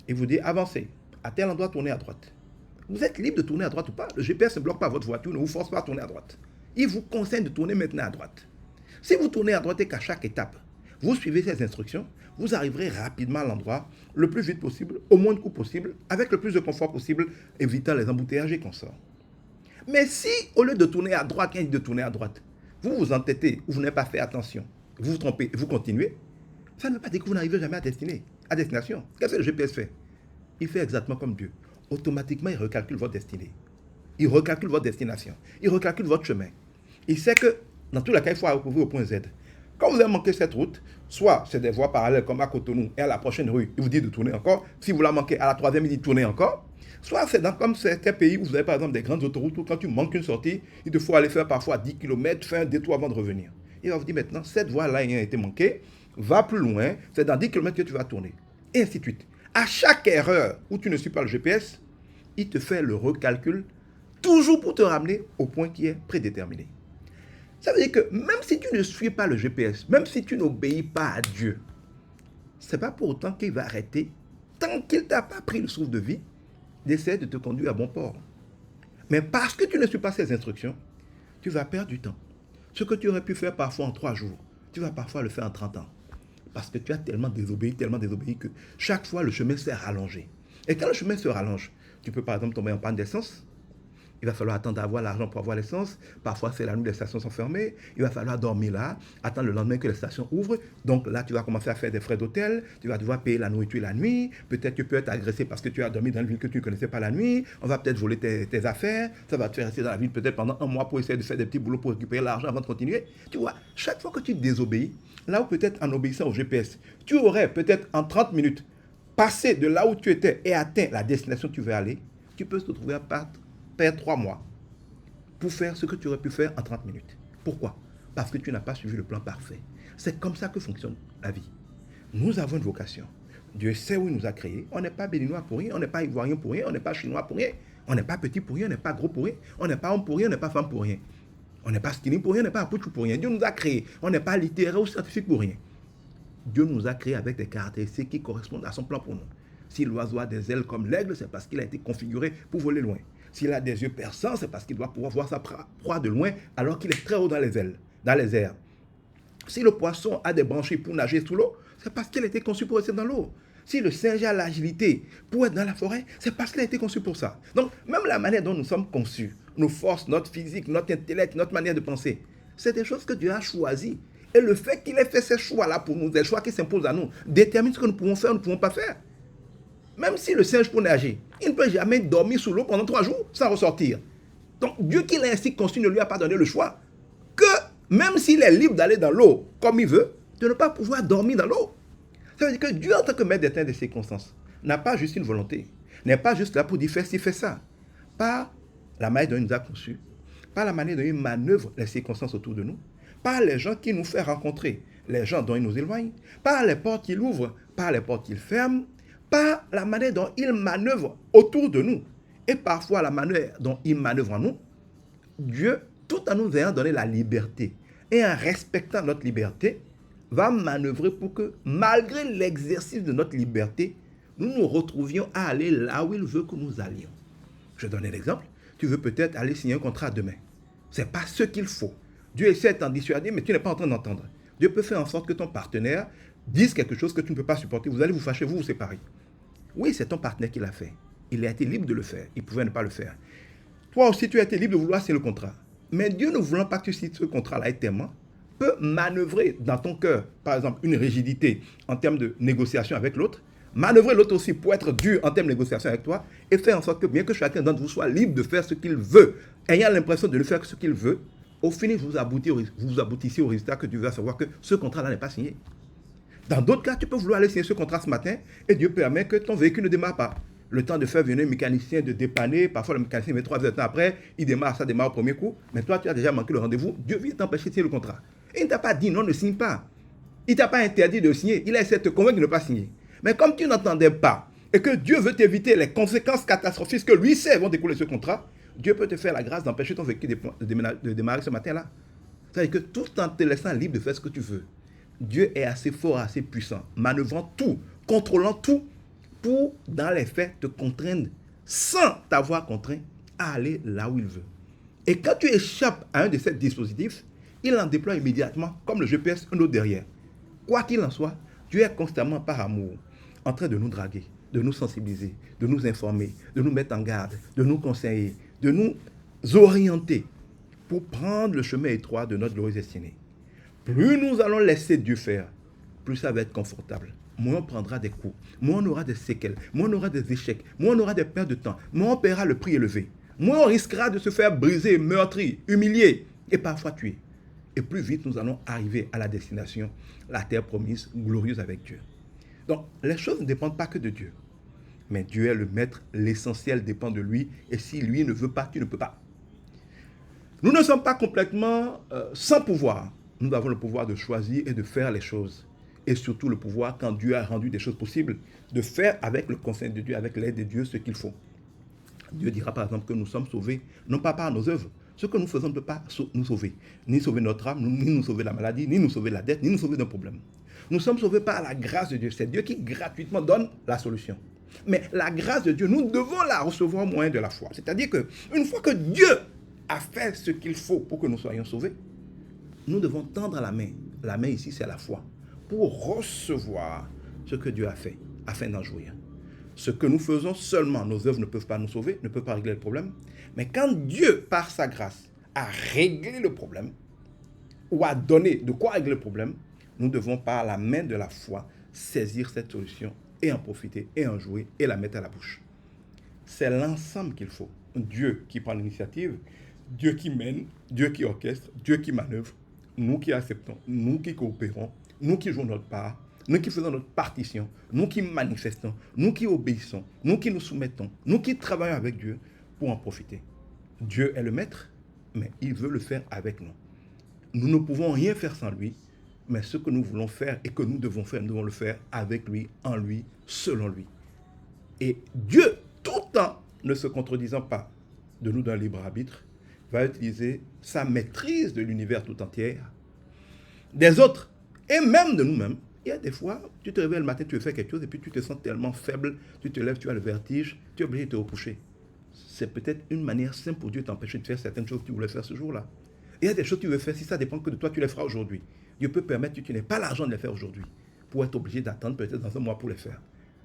Il vous dit, avancez. À tel endroit, tournez à droite. Vous êtes libre de tourner à droite ou pas. Le GPS ne bloque pas votre voiture, ne vous force pas à tourner à droite. Il vous conseille de tourner maintenant à droite. Si vous tournez à droite et qu'à chaque étape, vous suivez ces instructions, vous arriverez rapidement à l'endroit, le plus vite possible, au moins de coût possible, avec le plus de confort possible, évitant les embouteillages et consorts. Mais si, au lieu de tourner à droite, quand il dit de tourner à droite, vous vous entêtez, ou vous n'avez pas fait attention, vous vous trompez, et vous continuez, ça ne veut pas dire que vous n'arrivez jamais à destination. Qu'est-ce que le GPS fait? Il fait exactement comme Dieu. Automatiquement, il recalcule votre destinée. Il recalcule votre destination. Il recalcule votre chemin. Il sait que, dans tous les cas, il faut arriver au point Z. Quand vous avez manqué cette route, soit c'est des voies parallèles comme à Cotonou et à la prochaine rue, il vous dit de tourner encore. Si vous la manquez à la 3e, il dit de tourner encore. Soit c'est comme certains pays où vous avez par exemple des grandes autoroutes où quand tu manques une sortie, il te faut aller faire parfois 10 km, faire un détour avant de revenir. Il va vous dire maintenant, cette voie-là ayant été manquée, va plus loin, c'est dans 10 km que tu vas tourner. Et ainsi de suite. À chaque erreur où tu ne suis pas le GPS, il te fait le recalcul toujours pour te ramener au point qui est prédéterminé. Ça veut dire que même si tu ne suis pas le GPS, même si tu n'obéis pas à Dieu, ce n'est pas pour autant qu'il va arrêter, tant qu'il ne t'a pas pris le souffle de vie, d'essayer de te conduire à bon port. Mais parce que tu ne suis pas ses instructions, tu vas perdre du temps. Ce que tu aurais pu faire parfois en 3 jours, tu vas parfois le faire en 30 ans. Parce que tu as tellement désobéi que chaque fois le chemin s'est rallongé. Et quand le chemin se rallonge, tu peux par exemple tomber en panne d'essence. Il va falloir attendre d'avoir l'argent pour avoir l'essence. Parfois, c'est la nuit, les stations sont fermées. Il va falloir dormir là, attendre le lendemain que les stations ouvrent. Donc là, tu vas commencer à faire des frais d'hôtel. Tu vas devoir payer la nourriture la nuit. Peut-être que tu peux être agressé parce que tu as dormi dans une ville que tu ne connaissais pas la nuit. On va peut-être voler tes affaires. Ça va te faire rester dans la ville peut-être pendant 1 mois pour essayer de faire des petits boulots pour récupérer l'argent avant de continuer. Tu vois, chaque fois que tu désobéis, là où peut-être en obéissant au GPS, tu aurais peut-être en 30 minutes passé de là où tu étais et atteint la destination où tu veux aller, tu peux te retrouver à perdre 3 mois pour faire ce que tu aurais pu faire en 30 minutes. Pourquoi? Parce que tu n'as pas suivi le plan parfait. C'est comme ça que fonctionne la vie. Nous avons une vocation. Dieu sait où il nous a créés. On n'est pas béninois pour rien, on n'est pas ivoirien pour rien, on n'est pas chinois pour rien, on n'est pas petit pour rien, on n'est pas gros pour rien, on n'est pas homme pour rien, on n'est pas femme pour rien. On n'est pas skinny pour rien, on n'est pas apôtre pour rien. Dieu nous a créés. On n'est pas littéraire ou scientifique pour rien. Dieu nous a créés avec des caractéristiques qui correspondent à son plan pour nous. Si l'oiseau a des ailes comme l'aigle, c'est parce qu'il a été configuré pour voler loin. S'il a des yeux perçants, c'est parce qu'il doit pouvoir voir sa proie de loin alors qu'il est très haut dans les airs. Si le poisson a des branchies pour nager sous l'eau, c'est parce qu'il a été conçu pour rester dans l'eau. Si le singe a l'agilité pour être dans la forêt, c'est parce qu'il a été conçu pour ça. Donc, même la manière dont nous sommes conçus, nos forces, notre physique, notre intellect, notre manière de penser, c'est des choses que Dieu a choisies. Et le fait qu'il ait fait ces choix-là pour nous, des choix qui s'imposent à nous, détermine ce que nous pouvons faire ou nous ne pouvons pas faire. Même si le singe peut nager, il ne peut jamais dormir sous l'eau pendant 3 jours sans ressortir. Donc Dieu qui l'a ainsi conçu ne lui a pas donné le choix que même s'il est libre d'aller dans l'eau comme il veut, de ne pas pouvoir dormir dans l'eau. Ça veut dire que Dieu en tant que maître des temps et des circonstances n'a pas juste une volonté, n'est pas juste là pour dire fais ci, fais ça. Pas la manière dont il nous a conçus, pas la manière dont il manœuvre les circonstances autour de nous, pas les gens qu'il nous fait rencontrer, les gens dont il nous éloigne, pas les portes qu'il ouvre, pas les portes qu'il ferme, pas la manière dont il manœuvre autour de nous et parfois la manière dont il manœuvre en nous. Dieu, tout en nous ayant donné la liberté et en respectant notre liberté, va manœuvrer pour que, malgré l'exercice de notre liberté, nous nous retrouvions à aller là où il veut que nous allions. Je donne un exemple. Tu veux peut-être aller signer un contrat demain. Ce n'est pas ce qu'il faut. Dieu essaie de t'en dissuader, mais tu n'es pas en train d'entendre. Dieu peut faire en sorte que ton partenaire dise quelque chose que tu ne peux pas supporter. Vous allez vous fâcher, vous séparer. Oui, c'est ton partenaire qui l'a fait. Il a été libre de le faire. Il pouvait ne pas le faire. Toi aussi, tu as été libre de vouloir signer le contrat. Mais Dieu, ne voulant pas que tu signes ce contrat-là éternellement, peut manœuvrer dans ton cœur, par exemple, une rigidité en termes de négociation avec l'autre, manœuvrer l'autre aussi pour être dur en termes de négociation avec toi, et faire en sorte que bien que chacun d'entre vous soit libre de faire ce qu'il veut, ayant l'impression de le faire ce qu'il veut, au final, vous aboutissez au résultat que Dieu va savoir que ce contrat-là n'est pas signé. Dans d'autres cas, tu peux vouloir aller signer ce contrat ce matin, et Dieu permet que ton véhicule ne démarre pas. Le temps de faire venir un mécanicien, de dépanner, parfois le mécanicien met 3 heures de temps après, ça démarre au premier coup, mais toi tu as déjà manqué le rendez-vous, Dieu vient t'empêcher de signer le contrat. Et il ne t'a pas dit non, ne signe pas. Il ne t'a pas interdit de signer, il a essayé de te convaincre de ne pas signer. Mais comme tu n'entendais pas, et que Dieu veut t'éviter les conséquences catastrophiques que lui sait vont découler de ce contrat, Dieu peut te faire la grâce d'empêcher ton véhicule de démarrer ce matin-là. C'est-à-dire que tout en te laissant libre de faire ce que tu veux, Dieu est assez fort, assez puissant, manœuvrant tout, contrôlant tout, pour, dans les faits, te contraindre, sans t'avoir contraint, à aller là où il veut. Et quand tu échappes à un de ces dispositifs, il en déploie immédiatement, comme le GPS, un autre derrière. Quoi qu'il en soit, Dieu est constamment par amour, en train de nous draguer, de nous sensibiliser, de nous informer, de nous mettre en garde, de nous conseiller, de nous orienter pour prendre le chemin étroit de notre glorieuse destinée. Plus nous allons laisser Dieu faire, plus ça va être confortable. Moins on prendra des coups, moins on aura des séquelles, moins on aura des échecs, moins on aura des pertes de temps, moins on paiera le prix élevé, moins on risquera de se faire briser, meurtrir, humilier et parfois tuer. Et plus vite nous allons arriver à la destination, la terre promise, glorieuse avec Dieu. Donc, les choses ne dépendent pas que de Dieu. Mais Dieu est le maître, l'essentiel dépend de lui, et si lui ne veut pas, tu ne peux pas. Nous ne sommes pas complètement sans pouvoir. Nous avons le pouvoir de choisir et de faire les choses. Et surtout le pouvoir, quand Dieu a rendu des choses possibles, de faire avec le conseil de Dieu, avec l'aide de Dieu, ce qu'il faut. Dieu dira par exemple que nous sommes sauvés, non pas par nos œuvres. Ce que nous faisons ne peut pas nous sauver, ni sauver notre âme, ni nous sauver de la maladie, ni nous sauver de la dette, ni nous sauver d'un problème. Nous sommes sauvés par la grâce de Dieu. C'est Dieu qui gratuitement donne la solution. Mais la grâce de Dieu, nous devons la recevoir au moyen de la foi. C'est-à-dire qu'une fois que Dieu a fait ce qu'il faut pour que nous soyons sauvés, nous devons tendre la main. La main ici, c'est la foi. Pour recevoir ce que Dieu a fait, afin d'en jouir. Ce que nous faisons seulement, nos œuvres ne peuvent pas nous sauver, ne peuvent pas régler le problème. Mais quand Dieu, par sa grâce, a réglé le problème, ou a donné de quoi régler le problème, nous devons par la main de la foi saisir cette solution et en profiter et en jouer et la mettre à la bouche. C'est l'ensemble qu'il faut. Dieu qui prend l'initiative, Dieu qui mène, Dieu qui orchestre, Dieu qui manœuvre, nous qui acceptons, nous qui coopérons, nous qui jouons notre part, nous qui faisons notre partition, nous qui manifestons, nous qui obéissons, nous qui nous soumettons, nous qui travaillons avec Dieu pour en profiter. Dieu est le maître, mais il veut le faire avec nous. Nous ne pouvons rien faire sans lui, mais ce que nous voulons faire et que nous devons faire, nous devons le faire avec lui, en lui, selon lui. Et Dieu, tout en ne se contredisant pas de nous d'un libre arbitre, va utiliser sa maîtrise de l'univers tout entier, des autres, et même de nous-mêmes. Il y a des fois, tu te réveilles le matin, tu veux faire quelque chose, et puis tu te sens tellement faible, tu te lèves, tu as le vertige, tu es obligé de te recoucher. C'est peut-être une manière simple pour Dieu de t'empêcher de faire certaines choses que tu voulais faire ce jour-là. Il y a des choses que tu veux faire, si ça dépend que de toi, tu les feras aujourd'hui. Dieu peut permettre que tu n'aies pas l'argent de les faire aujourd'hui, pour être obligé d'attendre peut-être dans un mois pour les faire.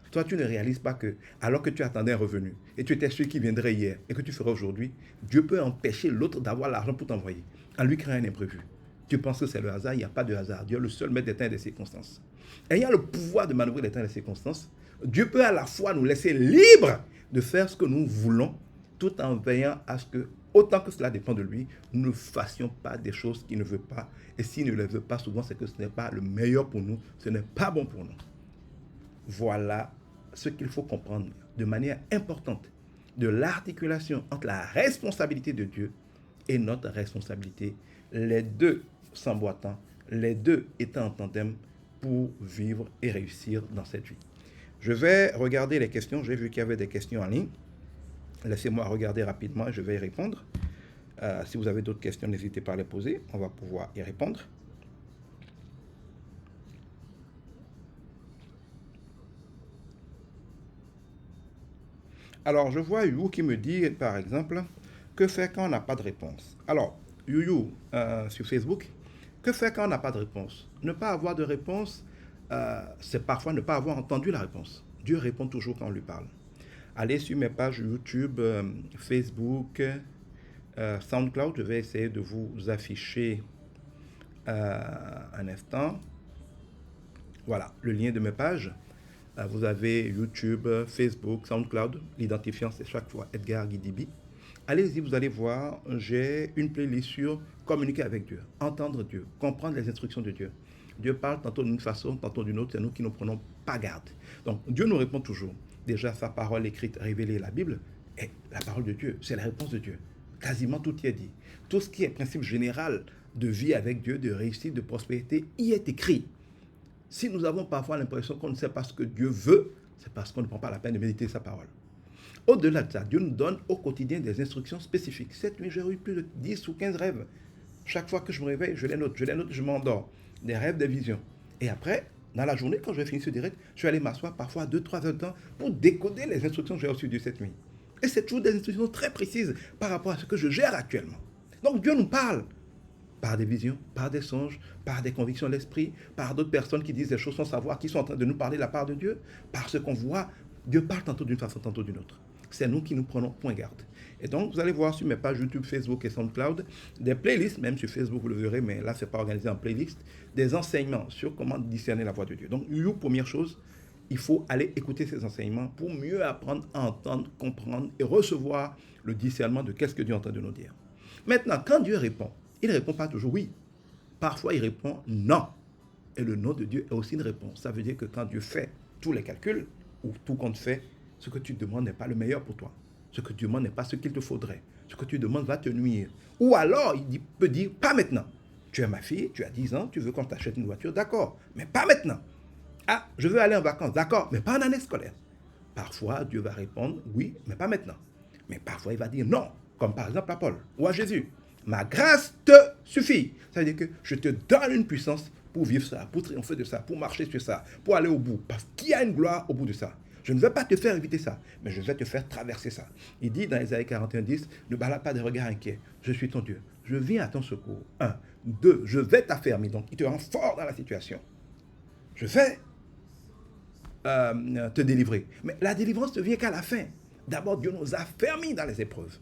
Toi, tu ne réalises pas que, alors que tu attendais un revenu, et tu étais sûr qu'il viendrait hier, et que tu ferais aujourd'hui, Dieu peut empêcher l'autre d'avoir l'argent pour t'envoyer, en lui créant un imprévu. Tu penses que c'est le hasard, il n'y a pas de hasard. Dieu est le seul maître des temps et des circonstances. Ayant le pouvoir de manœuvrer les temps et les circonstances, Dieu peut à la fois nous laisser libres de faire ce que nous voulons, tout en veillant à ce que, autant que cela dépend de lui, nous ne fassions pas des choses qu'il ne veut pas. Et s'il ne les veut pas, souvent c'est que ce n'est pas le meilleur pour nous, ce n'est pas bon pour nous. Voilà ce qu'il faut comprendre de manière importante de l'articulation entre la responsabilité de Dieu et notre responsabilité, les deux s'emboîtant, les deux étant en tandem pour vivre et réussir dans cette vie. Je vais regarder les questions, j'ai vu qu'il y avait des questions en ligne. Laissez-moi regarder rapidement et je vais y répondre. Si vous avez d'autres questions, n'hésitez pas à les poser, on va pouvoir y répondre. Alors, je vois You qui me dit, par exemple, que faire quand on n'a pas de réponse. Alors, You sur Facebook, que faire quand on n'a pas de réponse? Ne pas avoir de réponse, c'est parfois ne pas avoir entendu la réponse. Dieu répond toujours quand on lui parle. Allez sur mes pages YouTube, Facebook, SoundCloud. Je vais essayer de vous afficher un instant. Voilà, le lien de mes pages. Vous avez YouTube, Facebook, SoundCloud. L'identifiant, c'est chaque fois Edgar Guidibi. Allez-y, vous allez voir, j'ai une playlist sur communiquer avec Dieu, entendre Dieu, comprendre les instructions de Dieu. Dieu parle tantôt d'une façon, tantôt d'une autre, c'est nous qui ne prenons pas garde. Donc, Dieu nous répond toujours. Déjà, sa parole écrite, révélée, la Bible, est la parole de Dieu, c'est la réponse de Dieu. Quasiment tout y est dit. Tout ce qui est principe général de vie avec Dieu, de réussite, de prospérité, y est écrit. Si nous avons parfois l'impression qu'on ne sait pas ce que Dieu veut, c'est parce qu'on ne prend pas la peine de méditer sa parole. Au-delà de ça, Dieu nous donne au quotidien des instructions spécifiques. Cette nuit, j'ai eu plus de 10 ou 15 rêves. Chaque fois que je me réveille, je les note, je m'endors. Des rêves, des visions. Et après, dans la journée, quand je vais finir ce direct, je vais aller m'asseoir parfois 2-3 heures de temps pour décoder les instructions que j'ai reçues de cette nuit. Et c'est toujours des instructions très précises par rapport à ce que je gère actuellement. Donc Dieu nous parle par des visions, par des songes, par des convictions de l'esprit, par d'autres personnes qui disent des choses sans savoir, qui sont en train de nous parler de la part de Dieu, par ce qu'on voit. Dieu parle tantôt d'une façon, tantôt d'une autre. C'est nous qui nous prenons point garde. Et donc, vous allez voir sur mes pages YouTube, Facebook et SoundCloud, des playlists, même sur Facebook, vous le verrez, mais là, ce n'est pas organisé en playlist, des enseignements sur comment discerner la voix de Dieu. Donc, première chose, il faut aller écouter ces enseignements pour mieux apprendre à entendre, comprendre et recevoir le discernement de qu'est-ce que Dieu est en train de nous dire. Maintenant, quand Dieu répond, il ne répond pas toujours oui. Parfois, il répond non. Et le non de Dieu est aussi une réponse. Ça veut dire que quand Dieu fait tous les calculs, ou tout compte fait, ce que tu demandes n'est pas le meilleur pour toi. Ce que tu demandes n'est pas ce qu'il te faudrait. Ce que tu demandes va te nuire. Ou alors, il peut dire, pas maintenant. Tu es ma fille, tu as 10 ans, tu veux qu'on t'achète une voiture, d'accord, mais pas maintenant. Ah, je veux aller en vacances, d'accord, mais pas en année scolaire. Parfois, Dieu va répondre, oui, mais pas maintenant. Mais parfois, il va dire non, comme par exemple à Paul ou à Jésus. Ma grâce te suffit. Ça veut dire que je te donne une puissance pour vivre ça, pour triompher de ça, pour marcher sur ça, pour aller au bout. Parce qu'il y a une gloire au bout de ça. Je ne vais pas te faire éviter ça, mais je vais te faire traverser ça. Il dit dans Isaïe 41:10, ne balade pas des regards inquiets. Je suis ton Dieu. Je viens à ton secours. 1. 2. Je vais t'affermir. Donc, il te rend fort dans la situation. Je vais te délivrer. Mais la délivrance ne vient qu'à la fin. D'abord, Dieu nous a fermis dans les épreuves.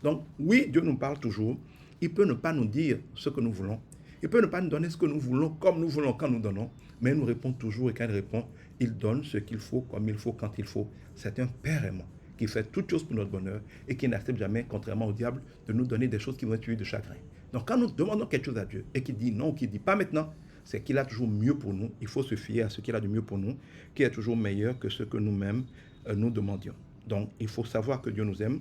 Donc, oui, Dieu nous parle toujours. Il peut ne pas nous dire ce que nous voulons. Il peut ne pas nous donner ce que nous voulons, comme nous voulons quand nous donnons. Mais il nous répond toujours et quand il répond, il donne ce qu'il faut, comme il faut, quand il faut. C'est un Père aimant qui fait toutes choses pour notre bonheur et qui n'accepte jamais, contrairement au diable, de nous donner des choses qui vont être tuer de chagrin. Donc, quand nous demandons quelque chose à Dieu et qu'il dit non ou qu'il dit pas maintenant, c'est qu'il a toujours mieux pour nous. Il faut se fier à ce qu'il a de mieux pour nous, qui est toujours meilleur que ce que nous-mêmes nous demandions. Donc, il faut savoir que Dieu nous aime,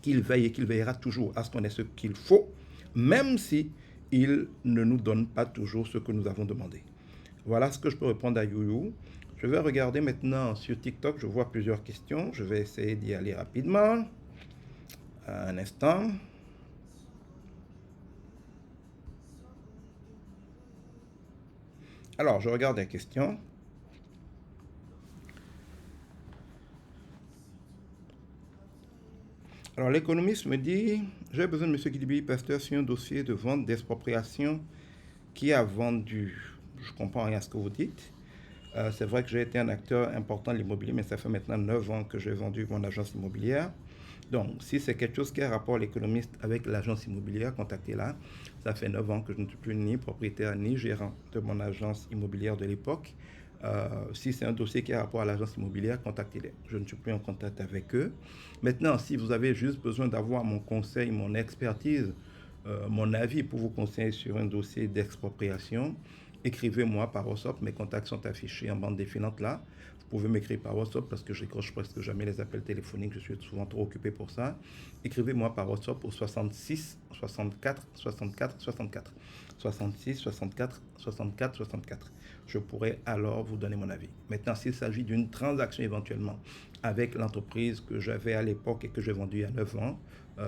qu'il veille et qu'il veillera toujours à ce qu'on ait ce qu'il faut, même si il ne nous donne pas toujours ce que nous avons demandé. Voilà ce que je peux répondre à Youyou. Je vais regarder maintenant sur TikTok, je vois plusieurs questions. Je vais essayer d'y aller rapidement. Un instant. Alors, je regarde les questions. Alors, l'économiste me dit, j'ai besoin de M. Kidibi, pasteur, sur un dossier de vente d'expropriation qui a vendu. Je comprends rien à ce que vous dites. C'est vrai que j'ai été un acteur important de l'immobilier, mais ça fait maintenant 9 ans que j'ai vendu mon agence immobilière. Donc, si c'est quelque chose qui a rapport à l'économiste avec l'agence immobilière, contactez-la. Ça fait 9 ans que je ne suis plus ni propriétaire ni gérant de mon agence immobilière de l'époque. Si c'est un dossier qui a rapport à l'agence immobilière, contactez-les. Je ne suis plus en contact avec eux. Maintenant, si vous avez juste besoin d'avoir mon conseil, mon expertise, mon avis pour vous conseiller sur un dossier d'expropriation, écrivez-moi par WhatsApp. Mes contacts sont affichés en bande défilante là. Vous pouvez m'écrire par WhatsApp parce que je décroche presque jamais les appels téléphoniques. Je suis souvent trop occupé pour ça. Écrivez-moi par WhatsApp au 66 64 64 64. 66 64 64 64. Je pourrai alors vous donner mon avis. Maintenant, s'il s'agit d'une transaction éventuellement avec l'entreprise que j'avais à l'époque et que j'ai vendue il y a 9 ans,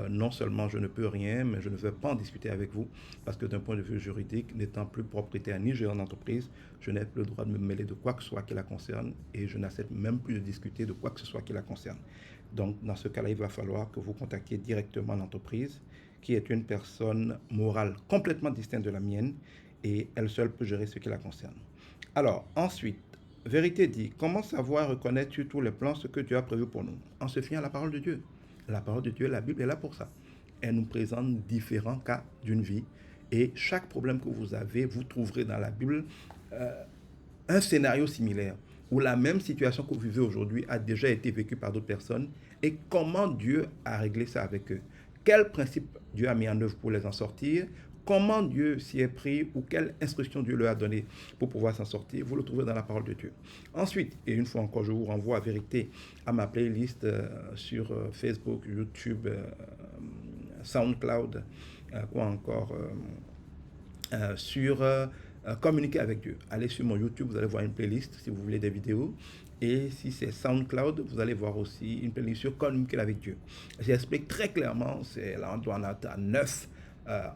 non seulement je ne peux rien, mais je ne vais pas en discuter avec vous parce que d'un point de vue juridique, n'étant plus propriétaire ni gérant d'entreprise, je n'ai plus le droit de me mêler de quoi que ce soit qui la concerne et je n'accepte même plus de discuter de quoi que ce soit qui la concerne. Donc, dans ce cas-là, il va falloir que vous contactiez directement l'entreprise qui est une personne morale complètement distincte de la mienne et elle seule peut gérer ce qui la concerne. Alors, ensuite, Vérité dit, comment savoir reconnaître sur tous les plans ce que Dieu a prévu pour nous? En se fiant à la parole de Dieu. La parole de Dieu, la Bible est là pour ça. Elle nous présente différents cas d'une vie et chaque problème que vous avez, vous trouverez dans la Bible un scénario similaire où la même situation que vous vivez aujourd'hui a déjà été vécue par d'autres personnes et comment Dieu a réglé ça avec eux. Quel principe Dieu a mis en œuvre pour les en sortir, comment Dieu s'y est pris ou quelle instruction Dieu leur a donnée pour pouvoir s'en sortir, vous le trouvez dans la parole de Dieu. Ensuite, et une fois encore, je vous renvoie à vérité à ma playlist sur Facebook, YouTube, SoundCloud, quoi encore, sur communiquer avec Dieu. Allez sur mon YouTube, vous allez voir une playlist si vous voulez des vidéos. Et si c'est SoundCloud, vous allez voir aussi une playlist sur communiquer avec Dieu. J'explique très clairement, c'est là on doit en être à 9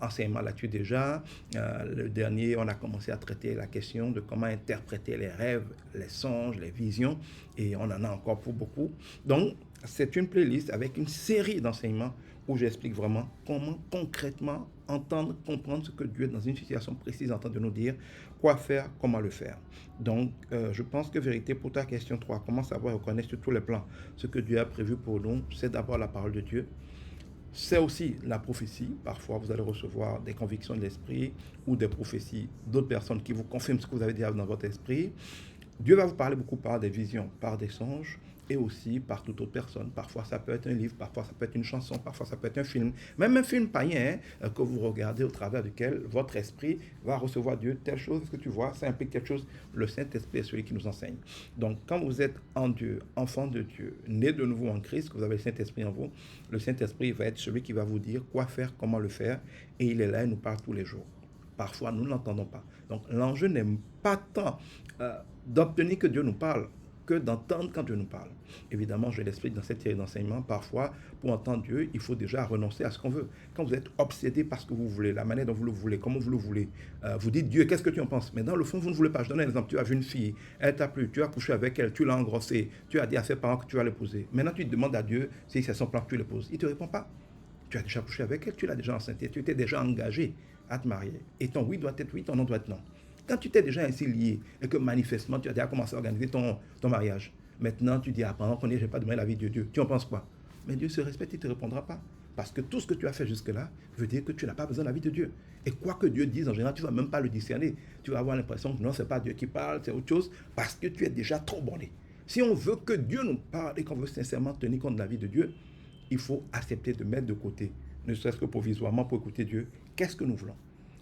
enseignements là-dessus déjà. Le dernier, on a commencé à traiter la question de comment interpréter les rêves, les songes, les visions. Et on en a encore pour beaucoup. Donc, c'est une playlist avec une série d'enseignements où j'explique vraiment comment concrètement entendre, comprendre ce que Dieu, dans une situation précise, entend de nous dire, quoi faire, comment le faire. Donc, je pense que vérité, pour ta question 3, comment savoir reconnaître sur tous les plans ce que Dieu a prévu pour nous, c'est d'abord la parole de Dieu. C'est aussi la prophétie. Parfois, vous allez recevoir des convictions de l'esprit ou des prophéties d'autres personnes qui vous confirment ce que vous avez déjà dans votre esprit. Dieu va vous parler beaucoup par des visions, par des songes et aussi par toute autre personne. Parfois, ça peut être un livre, parfois, ça peut être une chanson, parfois, ça peut être un film. Même un film païen que vous regardez au travers duquel votre esprit va recevoir Dieu. Telle chose, ce que tu vois, ça implique quelque chose. Le Saint-Esprit est celui qui nous enseigne. Donc, quand vous êtes en Dieu, enfant de Dieu, né de nouveau en Christ, que vous avez le Saint-Esprit en vous, le Saint-Esprit va être celui qui va vous dire quoi faire, comment le faire. Et il est là, il nous parle tous les jours. Parfois, nous ne l'entendons pas. Donc, l'enjeu n'est pas tant d'obtenir que Dieu nous parle. que d'entendre quand Dieu nous parle. Évidemment, je l'explique dans cette série d'enseignements, parfois, pour entendre Dieu, il faut déjà renoncer à ce qu'on veut. Quand vous êtes obsédé par ce que vous voulez, la manière dont vous le voulez, comment vous le voulez, vous dites Dieu, qu'est-ce que tu en penses? Mais dans le fond, vous ne voulez pas. Je donne un exemple. Tu as vu une fille, elle t'a plu, tu as couché avec elle, tu l'as engrossée, tu as dit à ses parents que tu vas l'épouser. Maintenant, tu demandes à Dieu si c'est son plan que tu l'épouses. Il ne te répond pas. Tu as déjà couché avec elle, tu l'as déjà enceintée, tu t'es déjà engagé à te marier. Et ton oui doit être oui, ton non doit être non. Quand tu t'es déjà ainsi lié et que manifestement tu as déjà commencé à organiser ton mariage, maintenant tu dis à parents qu'on je n'ai pas demandé l'avis de Dieu. Tu en penses quoi? Mais Dieu se respecte, il ne te répondra pas. Parce que tout ce que tu as fait jusque-là veut dire que tu n'as pas besoin de l'avis de Dieu. Et quoi que Dieu dise, en général, tu ne vas même pas le discerner. Tu vas avoir l'impression que non, ce n'est pas Dieu qui parle, c'est autre chose, parce que tu es déjà trop borné. Si on veut que Dieu nous parle et qu'on veut sincèrement tenir compte de l'avis de Dieu, il faut accepter de mettre de côté, ne serait-ce que provisoirement pour écouter Dieu, qu'est-ce que nous voulons.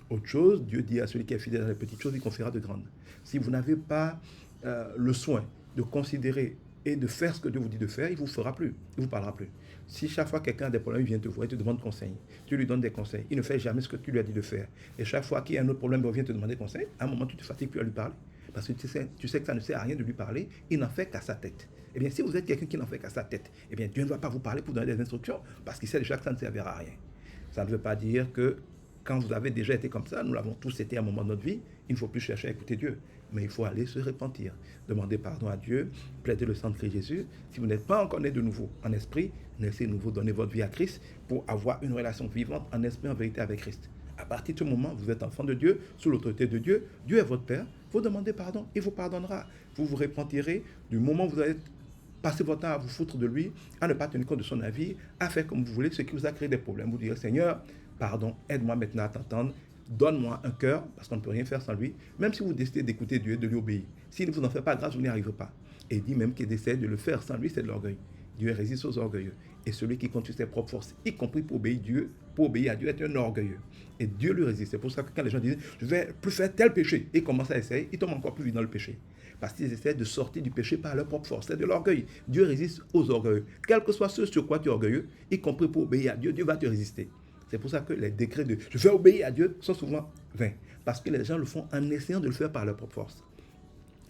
Autre chose, Dieu dit à celui qui est fidèle dans les petites choses, il confiera de grandes. Si vous n'avez pas le soin de considérer et de faire ce que Dieu vous dit de faire, il ne vous fera plus, il ne vous parlera plus. Si chaque fois quelqu'un a des problèmes, il vient te voir et te demande conseil, tu lui donnes des conseils, il ne fait jamais ce que tu lui as dit de faire. Et chaque fois qu'il y a un autre problème, il revient te demander conseil, à un moment tu te fatigues plus à lui parler. Parce que tu sais que ça ne sert à rien de lui parler, il n'en fait qu'à sa tête. Eh bien, si vous êtes quelqu'un qui n'en fait qu'à sa tête, eh bien, Dieu ne va pas vous parler pour donner des instructions, parce qu'il sait déjà que ça ne servira à rien. Ça ne veut pas dire que quand vous avez déjà été comme ça, nous l'avons tous été à un moment de notre vie, il ne faut plus chercher à écouter Dieu. Mais il faut aller se repentir, demander pardon à Dieu, plaider le sang de Christ Jésus. Si vous n'êtes pas encore né de nouveau en esprit, laissez nouveau donner votre vie à Christ pour avoir une relation vivante en esprit, en vérité avec Christ. À partir de ce moment, vous êtes enfant de Dieu, sous l'autorité de Dieu. Dieu est votre Père. Vous demandez pardon, il vous pardonnera. Vous vous repentirez du moment où vous allez passer votre temps à vous foutre de lui, à ne pas tenir compte de son avis, à faire comme vous voulez, ce qui vous a créé des problèmes. Vous direz, Seigneur, pardon, aide-moi maintenant à t'entendre. Donne-moi un cœur, parce qu'on ne peut rien faire sans lui. Même si vous décidez d'écouter Dieu et de lui obéir. S'il ne vous en fait pas grâce, vous n'y arriverez pas. Et il dit même qu'il essaie de le faire sans lui, c'est de l'orgueil. Dieu résiste aux orgueilleux. Et celui qui compte sur ses propres forces, y compris pour obéir à Dieu, est un orgueilleux. Et Dieu lui résiste. C'est pour ça que quand les gens disent, je ne vais plus faire tel péché, et commencent à essayer, ils tombent encore plus vite dans le péché. Parce qu'ils essaient de sortir du péché par leur propre force. C'est de l'orgueil. Dieu résiste aux orgueilleux. Quel que soit ce sur quoi tu es orgueilleux, y compris pour obéir à Dieu, Dieu va te résister. C'est pour ça que les décrets de « je vais obéir à Dieu » sont souvent vains. Parce que les gens le font en essayant de le faire par leur propre force.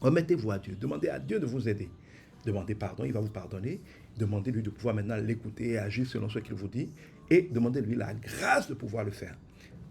Remettez-vous à Dieu. Demandez à Dieu de vous aider. Demandez pardon, il va vous pardonner. Demandez-lui de pouvoir maintenant l'écouter et agir selon ce qu'il vous dit. Et demandez-lui la grâce de pouvoir le faire.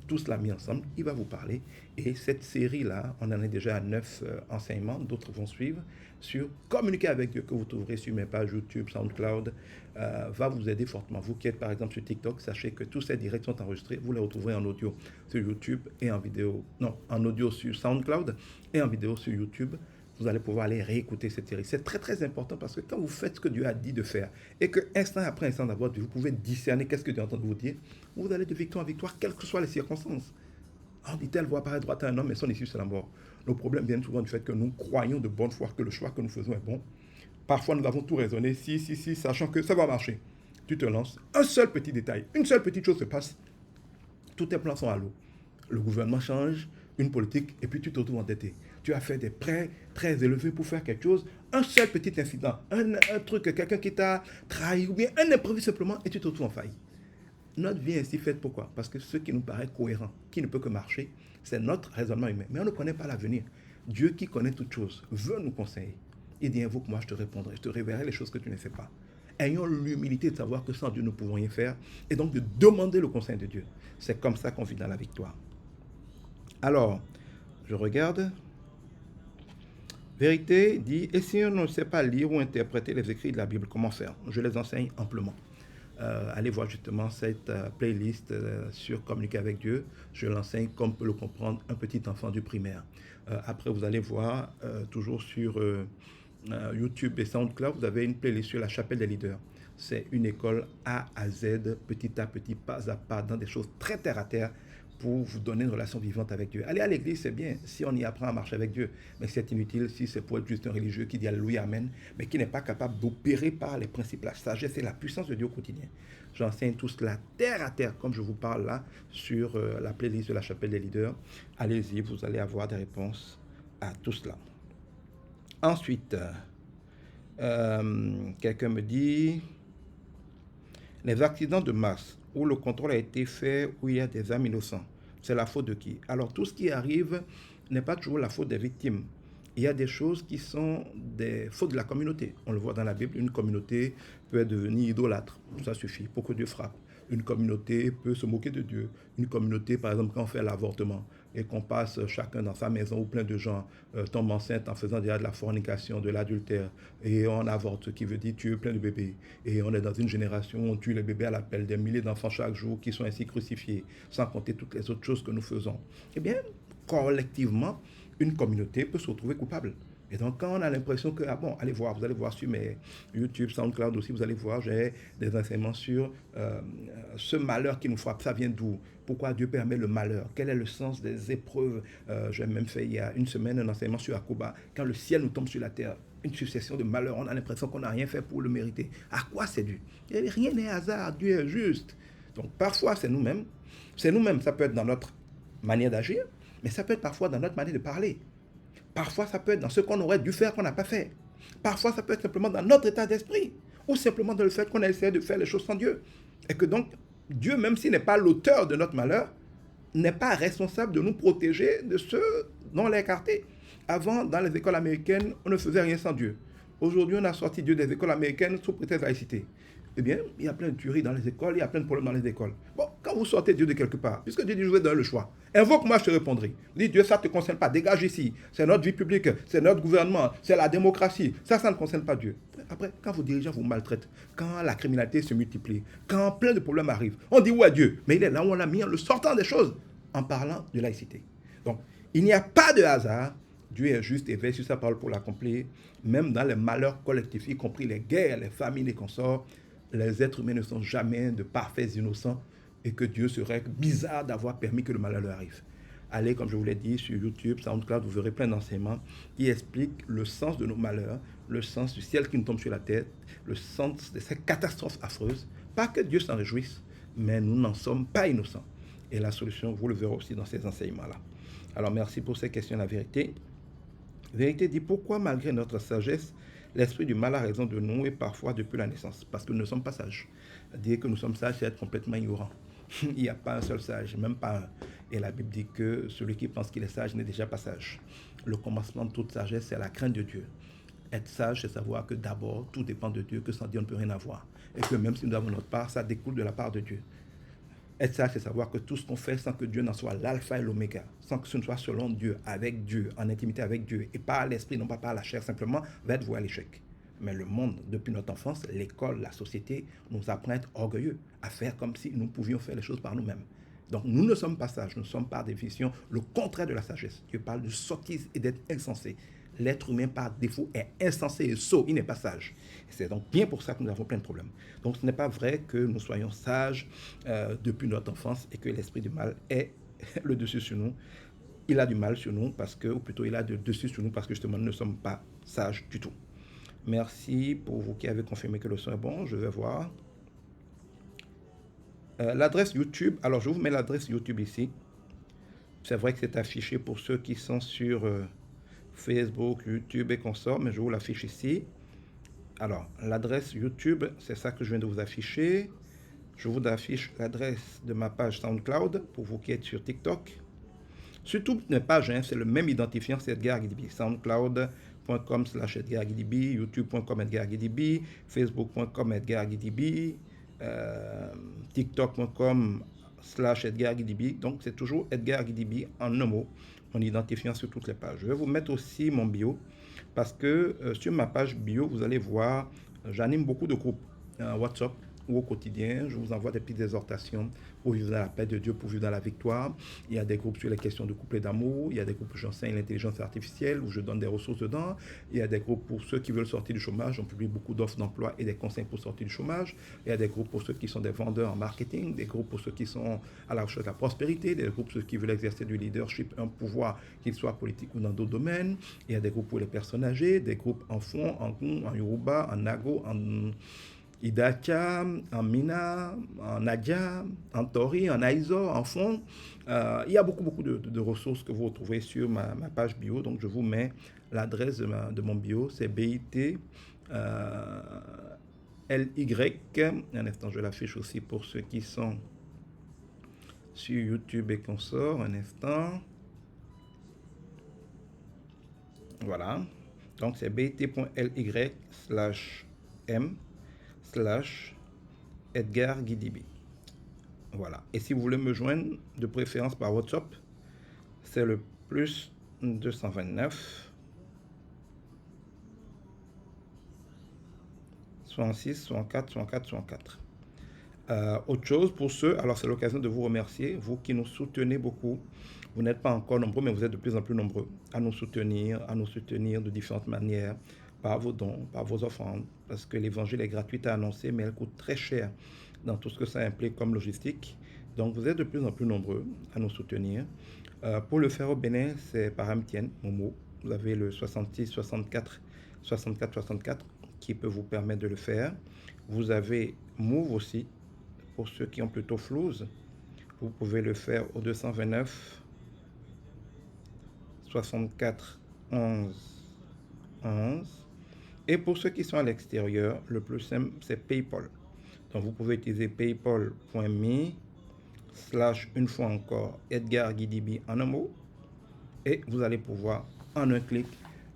Tout cela mis ensemble, il va vous parler. Et cette série-là, on en est déjà à 9 enseignements, d'autres vont suivre, sur communiquer avec Dieu, que vous trouverez sur mes pages YouTube, SoundCloud, va vous aider fortement. Vous qui êtes par exemple sur TikTok, sachez que tous ces directs sont enregistrés, vous les retrouverez en audio sur YouTube et en vidéo, non, en audio sur SoundCloud et en vidéo sur YouTube. Vous allez pouvoir aller réécouter cette série. C'est très très important parce que quand vous faites ce que Dieu a dit de faire et que instant après instant dans votre vie, vous pouvez discerner qu'est-ce que Dieu est en train de vous dire, vous allez de victoire en victoire, quelles que soient les circonstances. On dit telle voix apparaît droite à un homme, mais son issue c'est la mort. Nos problèmes viennent souvent du fait que nous croyons de bonne foi que le choix que nous faisons est bon. Parfois nous avons tout raisonné, si, sachant que ça va marcher. Tu te lances, un seul petit détail, une seule petite chose se passe, tous tes plans sont à l'eau. Le gouvernement change, une politique, et puis tu te retrouves endetté. Tu as fait des prêts très élevés pour faire quelque chose, un seul petit incident, un truc, quelqu'un qui t'a trahi, ou bien un imprévu simplement, et tu te retrouves en faillite. Notre vie est ainsi faite, pourquoi? Parce que ce qui nous paraît cohérent, qui ne peut que marcher, c'est notre raisonnement humain. Mais on ne connaît pas l'avenir. Dieu qui connaît toutes choses veut nous conseiller. Il dit, invoque-moi, je te répondrai, je te révélerai les choses que tu ne sais pas. Ayons l'humilité de savoir que sans Dieu, nous ne pouvons rien faire, et donc de demander le conseil de Dieu. C'est comme ça qu'on vit dans la victoire. Alors, je regarde. Vérité dit, et si on ne sait pas lire ou interpréter les écrits de la Bible, comment faire? Je les enseigne amplement. Allez voir justement cette playlist sur communiquer avec Dieu. Je l'enseigne comme peut le comprendre un petit enfant du primaire. Après, vous allez voir, toujours sur YouTube et SoundCloud, vous avez une playlist sur la chapelle des leaders. C'est une école A à Z, petit à petit, pas à pas, dans des choses très terre à terre, pour vous donner une relation vivante avec Dieu. Aller à l'église, c'est bien, si on y apprend à marcher avec Dieu. Mais c'est inutile si c'est pour être juste un religieux qui dit Alléluia, Amen, mais qui n'est pas capable d'opérer par les principes, la sagesse et la puissance de Dieu au quotidien. J'enseigne tout cela terre à terre, comme je vous parle là, sur la playlist de la chapelle des leaders. Allez-y, vous allez avoir des réponses à tout cela. Ensuite, quelqu'un me dit, les accidents de masse, où le contrôle a été fait, où il y a des âmes innocents, c'est la faute de qui? Alors tout ce qui arrive n'est pas toujours la faute des victimes. Il y a des choses qui sont des fautes de la communauté. On le voit dans la Bible, une communauté peut devenir idolâtre. Ça suffit pour que Dieu frappe. Une communauté peut se moquer de Dieu. Une communauté, par exemple, quand on fait l'avortement et qu'on passe chacun dans sa maison où plein de gens tombent enceintes en faisant déjà de la fornication, de l'adultère, et on avorte, ce qui veut dire tuer plein de bébés. Et on est dans une génération où on tue les bébés à l'appel, des milliers d'enfants chaque jour qui sont ainsi crucifiés, sans compter toutes les autres choses que nous faisons. Eh bien, collectivement, une communauté peut se retrouver coupable. Et donc, quand on a l'impression que, ah bon, allez voir, vous allez voir sur mes YouTube, SoundCloud aussi, vous allez voir, j'ai des enseignements sur ce malheur qui nous frappe. Ça vient d'où? Pourquoi Dieu permet le malheur? Quel est le sens des épreuves? J'ai même fait il y a une semaine un enseignement sur Akuba. Quand le ciel nous tombe sur la terre, une succession de malheurs, on a l'impression qu'on n'a rien fait pour le mériter. À quoi c'est dû? Rien n'est hasard, Dieu est juste. Donc, parfois, c'est nous-mêmes. C'est nous-mêmes, ça peut être dans notre manière d'agir, mais ça peut être parfois dans notre manière de parler. Parfois, ça peut être dans ce qu'on aurait dû faire qu'on n'a pas fait. Parfois, ça peut être simplement dans notre état d'esprit. Ou simplement dans le fait qu'on a essayé de faire les choses sans Dieu. Et que donc, Dieu, même s'il n'est pas l'auteur de notre malheur, n'est pas responsable de nous protéger de ceux dont on l'a écarté. Avant, dans les écoles américaines, on ne faisait rien sans Dieu. Aujourd'hui, on a sorti Dieu des écoles américaines sous prétexte de laïcité. Eh bien, il y a plein de tueries dans les écoles, il y a plein de problèmes dans les écoles. Bon, quand vous sortez Dieu de quelque part, puisque Dieu dit, je vous ai donné le choix, invoque-moi, je te répondrai. Vous dites, Dieu, ça ne te concerne pas, dégage ici. C'est notre vie publique, c'est notre gouvernement, c'est la démocratie. Ça ne concerne pas Dieu. Après, quand vos dirigeants vous maltraitent, quand la criminalité se multiplie, quand plein de problèmes arrivent, on dit, où est Dieu? Mais il est là où on l'a mis en le sortant des choses, en parlant de laïcité. Donc, il n'y a pas de hasard. Dieu est juste et veille sur sa parole pour l'accomplir, même dans les malheurs collectifs, y compris les guerres, les famines et consorts. Les êtres humains ne sont jamais de parfaits innocents et que Dieu serait bizarre d'avoir permis que le malheur leur arrive. Allez, comme je vous l'ai dit, sur YouTube, SoundCloud, vous verrez plein d'enseignements qui expliquent le sens de nos malheurs, le sens du ciel qui nous tombe sur la tête, le sens de ces catastrophes affreuses. Pas que Dieu s'en réjouisse, mais nous n'en sommes pas innocents. Et la solution, vous le verrez aussi dans ces enseignements-là. Alors, merci pour ces questions, la vérité. Vérité dit pourquoi, malgré notre sagesse, l'esprit du mal a raison de nous et parfois depuis la naissance. Parce que nous ne sommes pas sages. Dire que nous sommes sages, c'est être complètement ignorant. Il n'y a pas un seul sage, même pas un. Et la Bible dit que celui qui pense qu'il est sage n'est déjà pas sage. Le commencement de toute sagesse, c'est la crainte de Dieu. Être sage, c'est savoir que d'abord, tout dépend de Dieu, que sans Dieu, on ne peut rien avoir. Et que même si nous avons notre part, ça découle de la part de Dieu. Être sage, c'est savoir que tout ce qu'on fait sans que Dieu n'en soit l'alpha et l'oméga, sans que ce ne soit selon Dieu, avec Dieu, en intimité avec Dieu, et pas à l'esprit, non pas par la chair, simplement, va être voué à l'échec. Mais le monde, depuis notre enfance, l'école, la société, nous apprend à être orgueilleux, à faire comme si nous pouvions faire les choses par nous-mêmes. Donc nous ne sommes pas sages, nous sommes par définition le contraire de la sagesse. Dieu parle de sottise et d'être insensé. L'être humain par défaut est insensé et sot, il n'est pas sage. C'est donc bien pour ça que nous avons plein de problèmes. Donc ce n'est pas vrai que nous soyons sages depuis notre enfance et que l'esprit du mal ait le dessus sur nous. Il a du mal sur nous parce que, ou plutôt il a le dessus sur nous parce que justement nous ne sommes pas sages du tout. Merci pour vous qui avez confirmé que le son est bon. Je vais voir. L'adresse YouTube, alors je vous mets l'adresse YouTube ici. C'est vrai que c'est affiché pour ceux qui sont sur Facebook, YouTube et consorts, mais je vous l'affiche ici. Alors, l'adresse YouTube, c'est ça que je viens de vous afficher. Je vous affiche l'adresse de ma page SoundCloud pour vous qui êtes sur TikTok. Sur toutes mes pages, hein, c'est le même identifiant, c'est Edgar Guidibi. SoundCloud.com/Edgar Guidibi, YouTube.com Edgar Guidibi, Facebook.com Edgar Guidibi, TikTok.com/Edgar Guidibi. Donc, c'est toujours Edgar Guidibi en un mot, en identifiant sur toutes les pages. Je vais vous mettre aussi mon bio, parce que sur ma page bio, vous allez voir, j'anime beaucoup de groupes WhatsApp ou au quotidien. Je vous envoie des petites exhortations pour vivre dans la paix de Dieu, pour vivre dans la victoire. Il y a des groupes sur les questions de couple et d'amour. Il y a des groupes où j'enseigne l'intelligence artificielle, où je donne des ressources dedans. Il y a des groupes pour ceux qui veulent sortir du chômage. On publie beaucoup d'offres d'emploi et des conseils pour sortir du chômage. Il y a des groupes pour ceux qui sont des vendeurs en marketing, des groupes pour ceux qui sont à la recherche de la prospérité, des groupes pour ceux qui veulent exercer du leadership, un pouvoir, qu'il soit politique ou dans d'autres domaines. Il y a des groupes pour les personnes âgées, des groupes en Fon, en Goum, en Yoruba, en Nago, en Idacha, en Mina, en Nadia, en Tori, en Aizo, en Fond. Il y a beaucoup de ressources que vous retrouvez sur ma page bio. Donc, je vous mets l'adresse de mon bio. C'est BIT LY. Un instant, je l'affiche aussi pour ceux qui sont sur YouTube et consorts. Un instant. Voilà. Donc, c'est bit.ly/m/Edgar Guidibi. Voilà. Et si vous voulez me joindre, de préférence par WhatsApp, c'est le plus 229 66 64 64 64. Autre chose pour ceux, alors c'est l'occasion de vous remercier, vous qui nous soutenez beaucoup. Vous n'êtes pas encore nombreux, mais vous êtes de plus en plus nombreux à nous soutenir de différentes manières, par vos dons, par vos offrandes, parce que l'évangile est gratuit à annoncer, mais elle coûte très cher dans tout ce que ça implique comme logistique. Donc vous êtes de plus en plus nombreux à nous soutenir. Pour le faire au Bénin, c'est par MTN, Momo. Vous avez le 66 64 64 64 qui peut vous permettre de le faire. Vous avez Move aussi, pour ceux qui ont plutôt Flouze. Vous pouvez le faire au 229 64 11 11. Et pour ceux qui sont à l'extérieur, le plus simple, c'est PayPal. Donc vous pouvez utiliser paypal.me/ une fois encore Edgar Guidibi en un mot, et vous allez pouvoir en un clic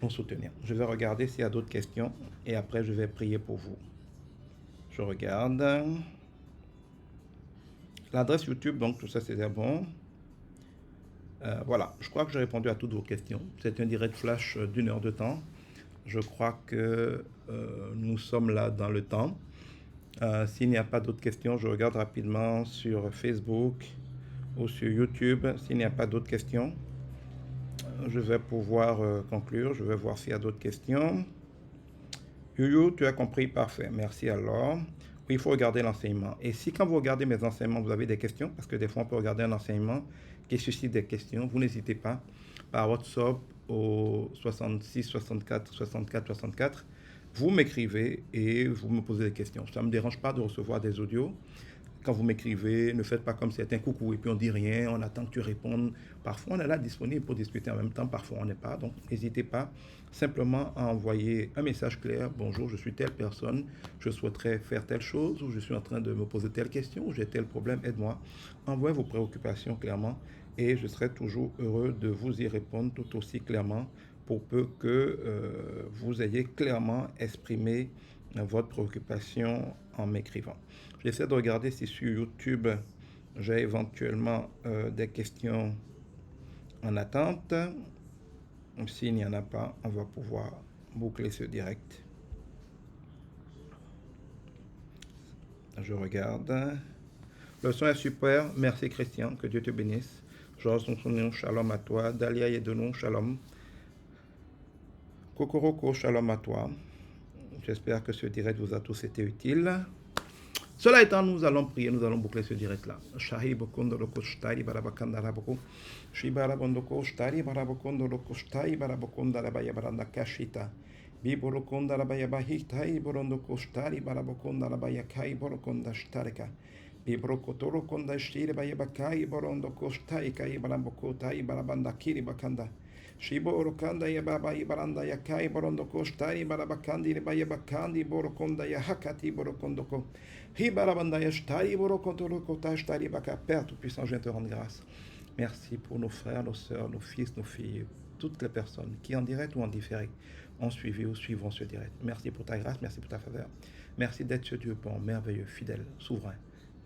nous soutenir. Je vais regarder s'il y a d'autres questions et après je vais prier pour vous. Je regarde l'adresse YouTube, donc tout ça c'est bon. Voilà, je crois que j'ai répondu à toutes vos questions. C'est un direct flash d'1 heure de temps. Je crois que nous sommes là dans le temps. S'il n'y a pas d'autres questions, je regarde rapidement sur Facebook ou sur YouTube. S'il n'y a pas d'autres questions, je vais pouvoir conclure. Je vais voir s'il y a d'autres questions. Yuyu, tu as compris, parfait. Merci alors. Oui, il faut regarder l'enseignement. Et si quand vous regardez mes enseignements, vous avez des questions, parce que des fois on peut regarder un enseignement qui suscite des questions, vous n'hésitez pas par WhatsApp au 66 64 64 64. Vous m'écrivez et vous me posez des questions. Ça ne me dérange pas de recevoir des audios. Quand vous m'écrivez, ne faites pas comme certains coucou et puis on dit rien, on attend que tu répondes. Parfois, on est là disponible pour discuter en même temps, parfois on n'est pas. Donc, n'hésitez pas simplement à envoyer un message clair. Bonjour, je suis telle personne, je souhaiterais faire telle chose, ou je suis en train de me poser telle question, ou j'ai tel problème, aide-moi. Envoyez vos préoccupations clairement et je serai toujours heureux de vous y répondre tout aussi clairement pour peu que vous ayez clairement exprimé votre préoccupation en m'écrivant. J'essaie de regarder si sur YouTube j'ai éventuellement des questions en attente. S'il n'y en a pas, on va pouvoir boucler ce direct. Je regarde. Le son est super. Merci Christian. Que Dieu te bénisse. Georges Sonsonou, shalom à toi. Dalia Yedonou, shalom. Kokoroko, shalom à toi. J'espère que ce direct vous a tous été utile. Cela étant, nous allons prier, nous allons boucler ce direct-là. Shahi bokondo loko shtari barabakanda raboko. Shibara bondoko shtari barabokondo loko shtari barabokonda rabaya baranda kashita. Biborokonda rabaya bahitai borondoko shtari barabokonda rabaya kai borokonda shtarika. Bibrokotoro konda shtiri baya bakai borondoko shtari kai baraboko tai barabanda kiri bakanda. Shibo orokanda ya baba ibaranda ya kai borondoko shtari barabakandi baya bakandi borokonda ya hakati borokondoko. Père Tout-Puissant, je te rends grâce. Merci pour nos frères, nos sœurs, nos fils, nos filles, toutes les personnes qui en direct ou en différé ont suivi ou suivront ce direct. Merci pour ta grâce, merci pour ta faveur. Merci d'être ce Dieu bon, merveilleux, fidèle, souverain,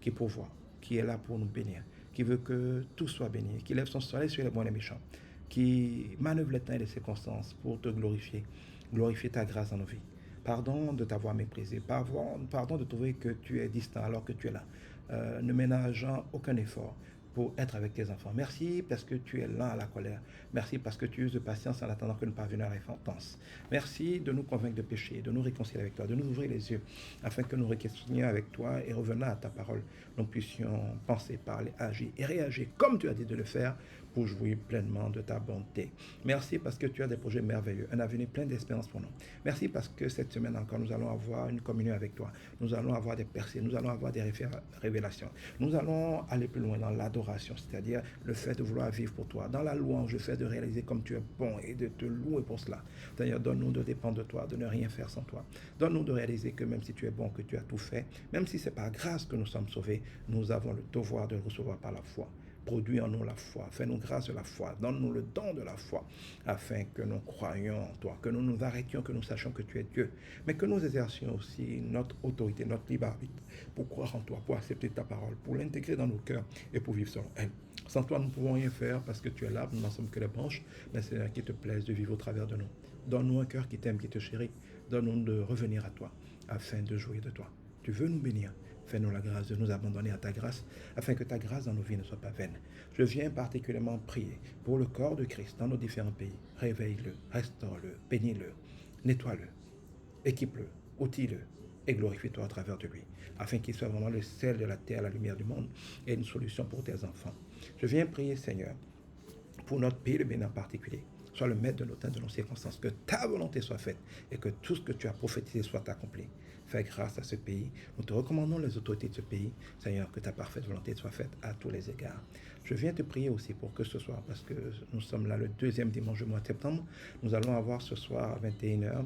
qui pourvoit, qui est là pour nous bénir, qui veut que tout soit béni, qui lève son soleil sur les bons et les méchants, qui manœuvre les temps et les circonstances pour te glorifier, glorifier ta grâce dans nos vies. Pardon de t'avoir méprisé, pardon de trouver que tu es distant alors que tu es là, ne ménageant aucun effort pour être avec tes enfants. Merci parce que tu es lent à la colère. Merci parce que tu uses de patience en attendant que nous parvenions à la repentance. Merci de nous convaincre de péché, de nous réconcilier avec toi, de nous ouvrir les yeux, afin que nous réconcilions avec toi et revenant à ta parole, nous puissions penser, parler, agir et réagir comme tu as dit de le faire pour jouir pleinement de ta bonté. Merci parce que tu as des projets merveilleux, un avenir plein d'espérance pour nous. Merci parce que cette semaine encore, nous allons avoir une communion avec toi. Nous allons avoir des percées, nous allons avoir des révélations. Nous allons aller plus loin dans l'adoration, c'est-à-dire le fait de vouloir vivre pour toi. Dans la louange, le fait de réaliser comme tu es bon et de te louer pour cela. C'est-à-dire, donne-nous de dépendre de toi, de ne rien faire sans toi. Donne-nous de réaliser que même si tu es bon, que tu as tout fait, même si c'est par grâce que nous sommes sauvés, nous avons le devoir de le recevoir par la foi. Produis en nous la foi. Fais-nous grâce de la foi. Donne-nous le don de la foi, afin que nous croyions en toi, que nous nous arrêtions, que nous sachions que tu es Dieu, mais que nous exercions aussi notre autorité, notre libre arbitre, pour croire en toi, pour accepter ta parole, pour l'intégrer dans nos cœurs et pour vivre selon elle. Sans toi, nous ne pouvons rien faire parce que tu es là, nous n'en sommes que les branches, mais c'est qu'il te plaise de vivre au travers de nous. Donne-nous un cœur qui t'aime, qui te chérit. Donne-nous de revenir à toi, afin de jouir de toi. Tu veux nous bénir. Fais-nous la grâce de nous abandonner à ta grâce, afin que ta grâce dans nos vies ne soit pas vaine. Je viens particulièrement prier pour le corps de Christ dans nos différents pays. Réveille-le, restaure-le, bénis-le, nettoie-le, équipe-le, outille-le, et glorifie-toi à travers de lui, afin qu'il soit vraiment le sel de la terre, la lumière du monde, et une solution pour tes enfants. Je viens prier, Seigneur, pour notre pays, le Bénin en particulier. Sois le maître de nos temps, de nos circonstances, que ta volonté soit faite et que tout ce que tu as prophétisé soit accompli. Fais grâce à ce pays. Nous te recommandons les autorités de ce pays, Seigneur, que ta parfaite volonté soit faite à tous les égards. Je viens te prier aussi pour que ce soir, parce que nous sommes là le deuxième dimanche du mois de septembre, nous allons avoir ce soir à 21h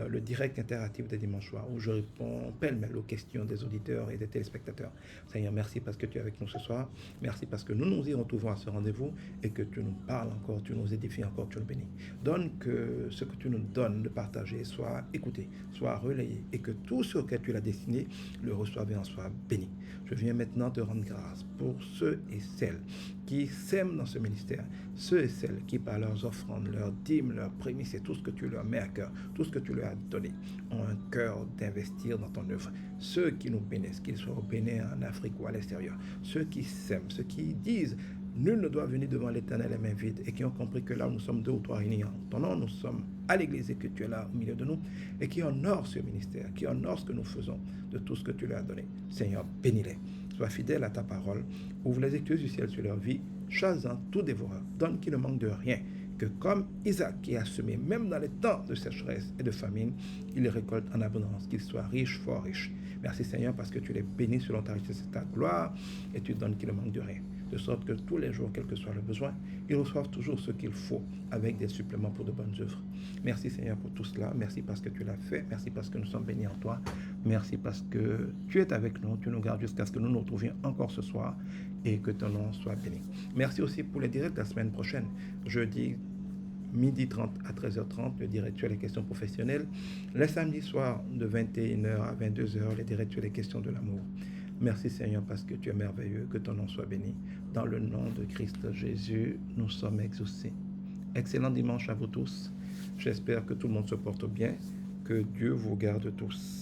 le direct interactif des dimanches soirs où je réponds pêle-mêle aux questions des auditeurs et des téléspectateurs. Seigneur, merci parce que tu es avec nous ce soir. Merci parce que nous nous y retrouvons à ce rendez-vous et que tu nous parles encore, tu nous édifies encore, tu nous bénis. Donne que ce que tu nous donnes de partager soit écouté, soit relayé et que tout ce auquel tu l'as destiné le reçoive et en soit béni. Je viens maintenant te rendre grâce pour ceux et celles qui sèment dans ce ministère, ceux et celles qui par leurs offrandes, leurs dîmes, leurs prémices et tout ce que tu leur mets à cœur, tout ce que tu leur as donné, ont un cœur d'investir dans ton œuvre. Ceux qui nous bénissent, qu'ils soient au Bénin, en Afrique ou à l'extérieur, ceux qui sèment, ceux qui disent nul ne doit venir devant l'Éternel les mains vides et qui ont compris que là où nous sommes deux ou trois réunis en ton nom, nous sommes à l'église et que tu es là au milieu de nous et qui honorent ce ministère, qui honorent ce que nous faisons de tout ce que tu leur as donné. Seigneur, bénis-les. Sois fidèle à ta parole. Ouvre les écluses du ciel sur leur vie. Chasse-en tout dévoreur. Donne qu'il ne manque de rien. Que comme Isaac qui a semé, même dans les temps de sécheresse et de famine, il les récolte en abondance, qu'il soit riche, fort riche. Merci Seigneur parce que tu les bénis selon ta richesse et ta gloire et tu donnes qu'il ne manque de rien. De sorte que tous les jours, quel que soit le besoin, ils reçoivent toujours ce qu'il faut avec des suppléments pour de bonnes œuvres. Merci Seigneur pour tout cela. Merci parce que tu l'as fait. Merci parce que nous sommes bénis en toi. Merci parce que tu es avec nous. Tu nous gardes jusqu'à ce que nous nous retrouvions encore ce soir et que ton nom soit béni. Merci aussi pour les directs la semaine prochaine. Jeudi, midi 30 à 13h30, le direct sur les questions professionnelles. Le samedi soir, de 21h à 22h, le direct sur les questions de l'amour. Merci Seigneur parce que tu es merveilleux, que ton nom soit béni. Dans le nom de Christ Jésus, nous sommes exaucés. Excellent dimanche à vous tous. J'espère que tout le monde se porte bien. Que Dieu vous garde tous.